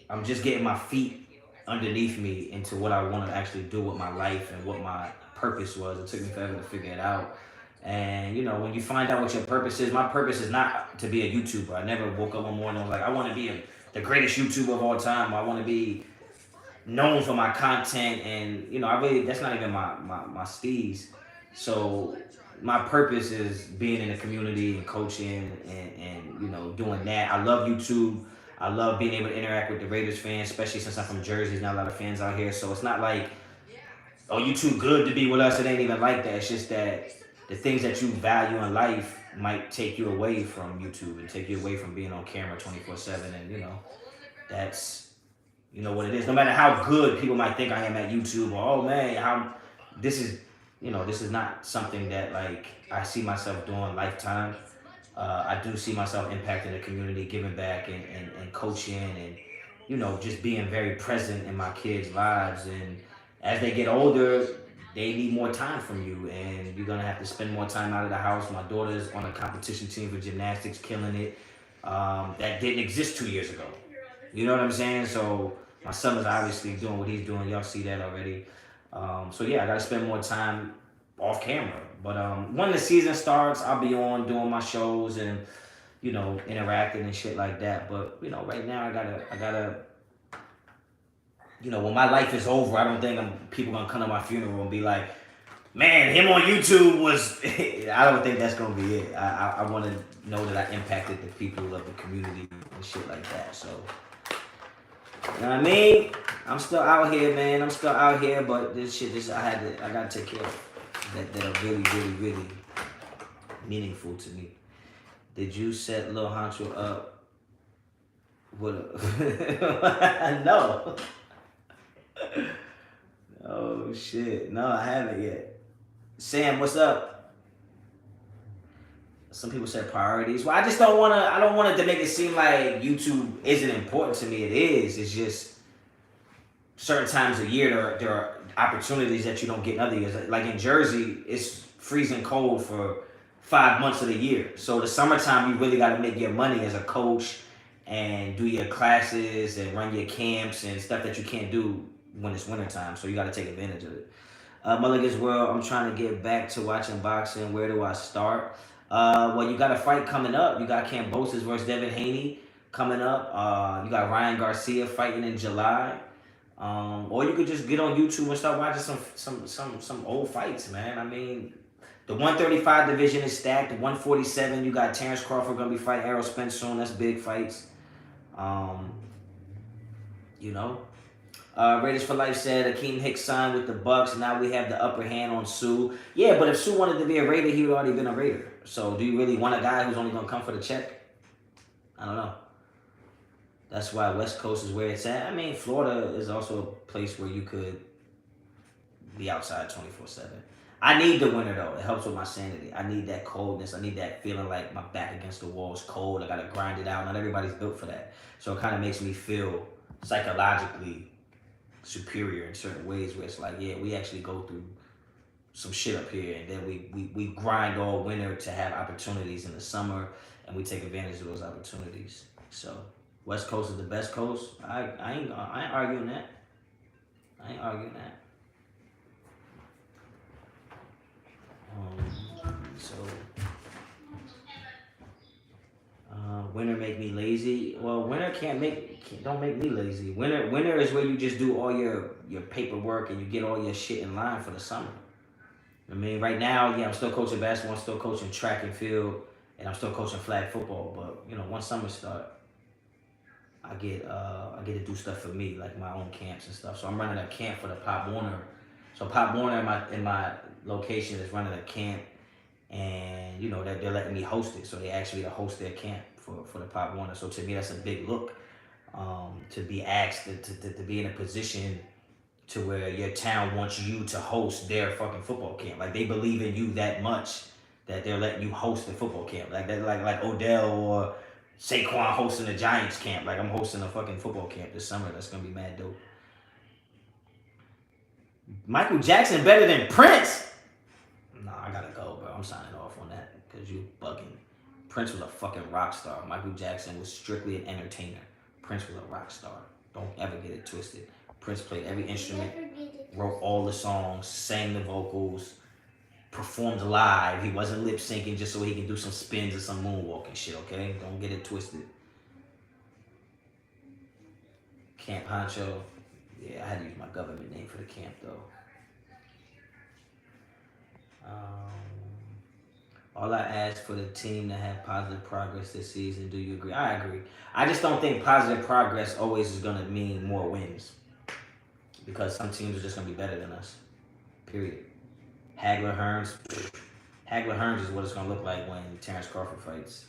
I'm just getting my feet underneath me into what I want to actually do with my life and what my purpose was. It took me forever to figure it out. And, you know, when you find out what your purpose is, my purpose is not to be a YouTuber. I never woke up one morning and was like, I want to be the greatest YouTuber of all time. I want to be known for my content. And, you know, that's not even my steez. So my purpose is being in the community and coaching and you know, doing that. I love YouTube. I love being able to interact with the Raiders fans, especially since I'm from Jersey. There's not a lot of fans out here. So it's not like, oh, you too good to be with us. It ain't even like that. It's just that the things that you value in life might take you away from YouTube and take you away from being on camera 24/7. And, you know, that's, you know what it is. No matter how good people might think I am at YouTube or, oh, man, this is not something that, like, I see myself doing lifetime. I do see myself impacting the community, giving back and coaching and, you know, just being very present in my kids' lives. And as they get older, they need more time from you, and you're going to have to spend more time out of the house. My daughter's on a competition team for gymnastics, killing it. That didn't exist 2 years ago. You know what I'm saying? So my son is obviously doing what he's doing. Y'all see that already. So, yeah, I got to spend more time off camera. But when the season starts, I'll be on doing my shows and, you know, interacting and shit like that. But, you know, right now I gotta, you know, when my life is over, I don't think people gonna come to my funeral and be like, man, him on YouTube was, I don't think that's gonna be it. I want to know that I impacted the people of the community and shit like that. So, you know what I mean? I'm still out here, man. But this shit, I gotta take care of that are really, really, really meaningful to me. Did you set Lil Honcho up No. Oh shit. No, I haven't yet. Sam, what's up? Some people said priorities. Well, I just don't wanna I don't want it to make it seem like YouTube isn't important to me. It is. It's just certain times of year there are opportunities that you don't get in other years. Like in Jersey, it's freezing cold for 5 months of the year. So the summertime, you really got to make your money as a coach and do your classes and run your camps and stuff that you can't do when it's wintertime. So you got to take advantage of it. Mulligan's World, I'm trying to get back to watching boxing. Where do I start? Well, you got a fight coming up. You got Cambosis versus Devin Haney coming up. You got Ryan Garcia fighting in July. Or you could just get on YouTube and start watching some old fights, man. I mean, the 135 division is stacked. The 147, you got Terrence Crawford gonna be fighting Errol Spence soon. That's big fights. You know. Raiders for Life said Akeem Hicks signed with the Bucks. Now we have the upper hand on Sue. Yeah, but if Sue wanted to be a Raider, he would already been a Raider. So do you really want a guy who's only gonna come for the check? I don't know. That's why West Coast is where it's at. I mean, Florida is also a place where you could be outside 24/7. I need the winter though. It helps with my sanity. I need that coldness. I need that feeling like my back against the wall is cold. I gotta grind it out. Not everybody's built for that. So it kind of makes me feel psychologically superior in certain ways where it's like, yeah, we actually go through some shit up here and then we grind all winter to have opportunities in the summer and we take advantage of those opportunities. So West Coast is the best coast. I ain't arguing that. I ain't arguing that. Winter make me lazy. Well, winter don't make me lazy. Winter is where you just do all your paperwork and you get all your shit in line for the summer. I mean, right now, yeah, I'm still coaching basketball, I'm still coaching track and field, and I'm still coaching flag football. But you know, once summer start, I get to do stuff for me, like my own camps and stuff. So I'm running a camp for the Pop Warner. So Pop Warner in my location is running a camp, and you know that they're letting me host it. So they asked me to host their camp for the Pop Warner. So to me, that's a big look. To be asked to be in a position to where your town wants you to host their fucking football camp. Like they believe in you that much that they're letting you host the football camp. Like that, like Odell or Saquon hosting the Giants camp. Like I'm hosting a fucking football camp this summer. That's gonna be mad dope. Michael Jackson better than Prince? Nah, I gotta go, bro. I'm signing off on that because you bugging. Prince was a fucking rock star. Michael Jackson was strictly an entertainer. Prince was a rock star. Don't ever get it twisted. Prince played every instrument, wrote all the songs, sang the vocals, performed live. He wasn't lip syncing just so he can do some spins or some moonwalking shit, okay? Don't get it twisted. Camp Honcho. Yeah, I had to use my government name for the camp though. All I ask for the team to have positive progress this season. Do you agree? I agree. I just don't think positive progress always is going to mean more wins. Because some teams are just going to be better than us. Period. Hagler Hearns is what it's going to look like when Terrence Crawford fights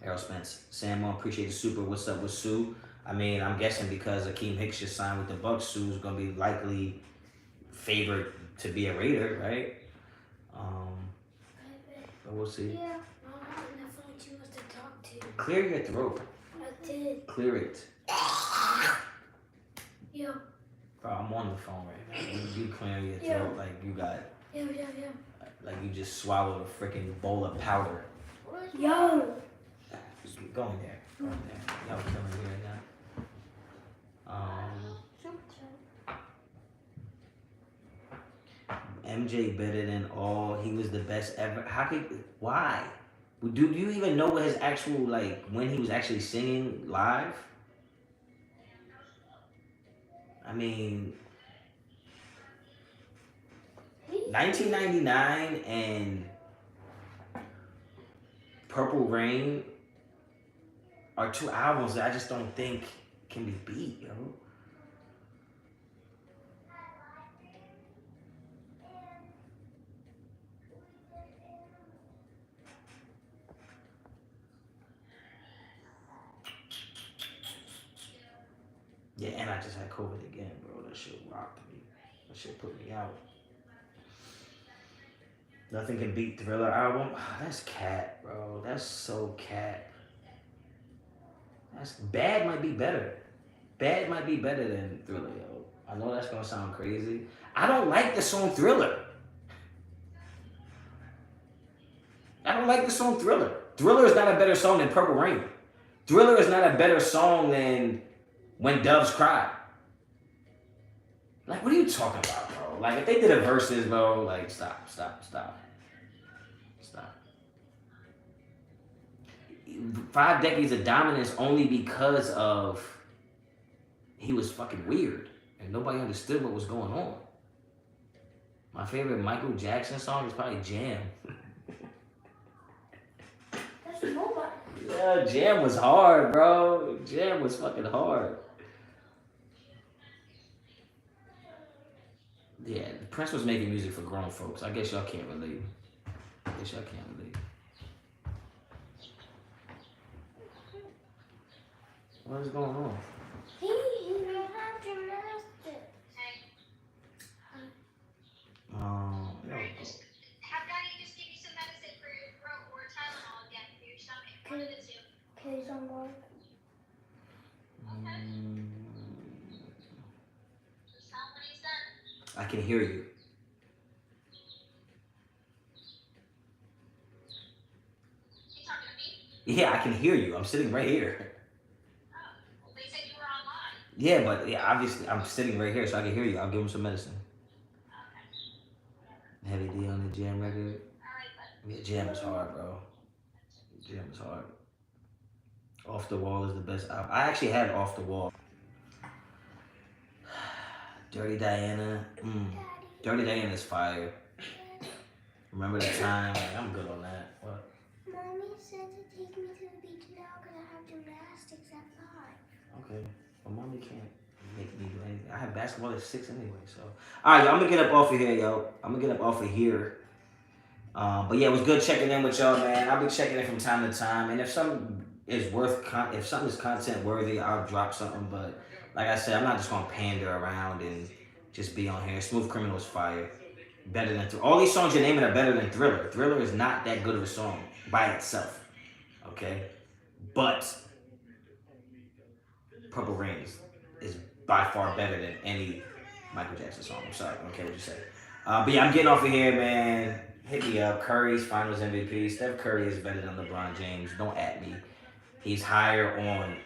Errol Spence. Sam, appreciate the super. What's up with Sue? I mean, I'm guessing because Akeem Hicks just signed with the Bucks, Sue's going to be likely favored to be a Raider, right? But we'll see. Yeah, Mom, on the phone she wants to talk to. Clear your throat. I did. Clear it. Yeah. Bro, I'm on the phone right now. You clear your throat like you got. Yeah. Like you just swallowed a freaking bowl of powder. Yo. Go in there. Y'all killing me right now. MJ better than all. He was the best ever. Why? Do you even know what his actual, like, when he was actually singing live? I mean, 1999 and Purple Rain are two albums that I just don't think can be beat, yo. I just had COVID again, bro. That shit rocked me. That shit put me out. Nothing can beat Thriller album. That's cat, bro. That's so cat. That's Bad might be better. Bad might be better than Thriller, yo. I know that's gonna sound crazy. I don't like the song Thriller. I don't like the song Thriller. Thriller is not a better song than Purple Rain. Thriller is not a better song than When Doves Cry. Like, what are you talking about, bro? Like, if they did a verses, bro, like, stop. 5 decades of dominance only because of he was fucking weird and nobody understood what was going on. My favorite Michael Jackson song is probably Jam. That's nobody. Yeah, Jam was hard, bro. Jam was fucking hard. Yeah, Prince was making music for grown folks. I guess y'all can't relate. What is going on? He don't have gymnastics. No. Have Daddy just give you some medicine for your throat or Tylenol again for your stomach? One of the two. Okay, someone. Just tell him when he's done. I can hear you. You talking to me? Yeah, I can hear you. I'm sitting right here. Oh, well, they said you were online. Yeah, but yeah, obviously I'm sitting right here, so I can hear you. I'll give him some medicine. Okay. Heavy D on the Jam record. Alright, but Yeah, Jam is hard, bro. Jam is hard. Off the Wall is the best album. I actually had Off the Wall. Dirty Diana. Dirty Diana is fire. Remember the time? Like, I'm good on that. What? Mommy said to take me to the beach now because I have gymnastics at 5. Okay. Well, mommy can't make me do anything. I have basketball at 6 anyway, so. All right, yo, I'm going to get up off of here, yo. But yeah, it was good checking in with y'all, man. I'll be checking in from time to time. And if something is content worthy, I'll drop something. But like I said, I'm not just going to pander around and just be on here. Smooth Criminal is fire. Better than Thriller. All these songs you're naming are better than Thriller. Thriller is not that good of a song by itself. Okay? But Purple Rain is by far better than any Michael Jackson song. I'm sorry, I don't care what you say. But yeah, I'm getting off of here, man. Hit me up. Curry's Finals MVP. Steph Curry is better than LeBron James. Don't at me. He's higher on.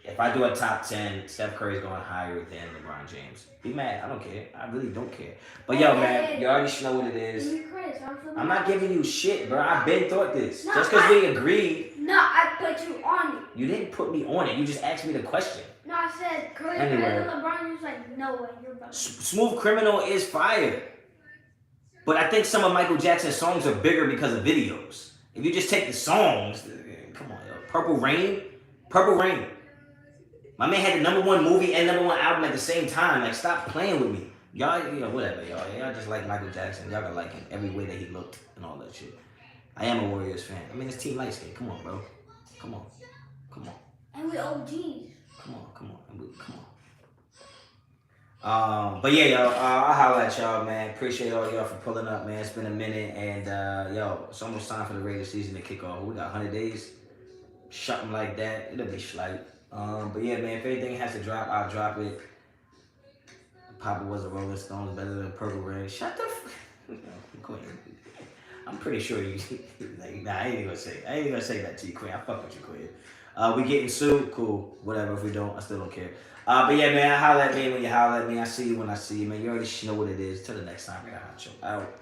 If I do a top 10, Steph Curry's going higher than LeBron James. Be mad. I don't care. I really don't care. But yo, man, you already know what it is. I'm not giving you shit, bro. I've been thought this. No, Just because we agreed. No, I put you on it. You didn't put me on it. You just asked me the question. No, I said Curry Anyway. better than LeBron. You was like, no way, you're better. Smooth Criminal is fire. But I think some of Michael Jackson's songs are bigger because of videos. If you just take the songs, come on, yo. Purple Rain. My man had the #1 movie and #1 album at the same time. Like, stop playing with me. Y'all, whatever, y'all. Y'all just like Michael Jackson. Y'all can like him every way that he looked and all that shit. I am a Warriors fan. I mean, it's Team Lightskin. Come on, bro. Come on. And we OGs. Come on. But yeah, yo, I'll holler at y'all, man. Appreciate all y'all for pulling up, man. It's been a minute, and yo, it's almost time for the Raiders season to kick off. We got 100 days, something like that. It'll be slight. But yeah, man, if anything has to drop, I'll drop it. Papa was a Rolling Stones better than Purple Rain. Shut the Queen. I'm pretty sure you. Like, nah, I ain't even gonna say that to you, Queen. I fuck with you, Queen. We getting sued? Cool. Whatever. If we don't, I still don't care. But yeah, man, holler at me when you holler at me. I see you when I see you, man. You already know what it is. Till the next time, man. Honcho out.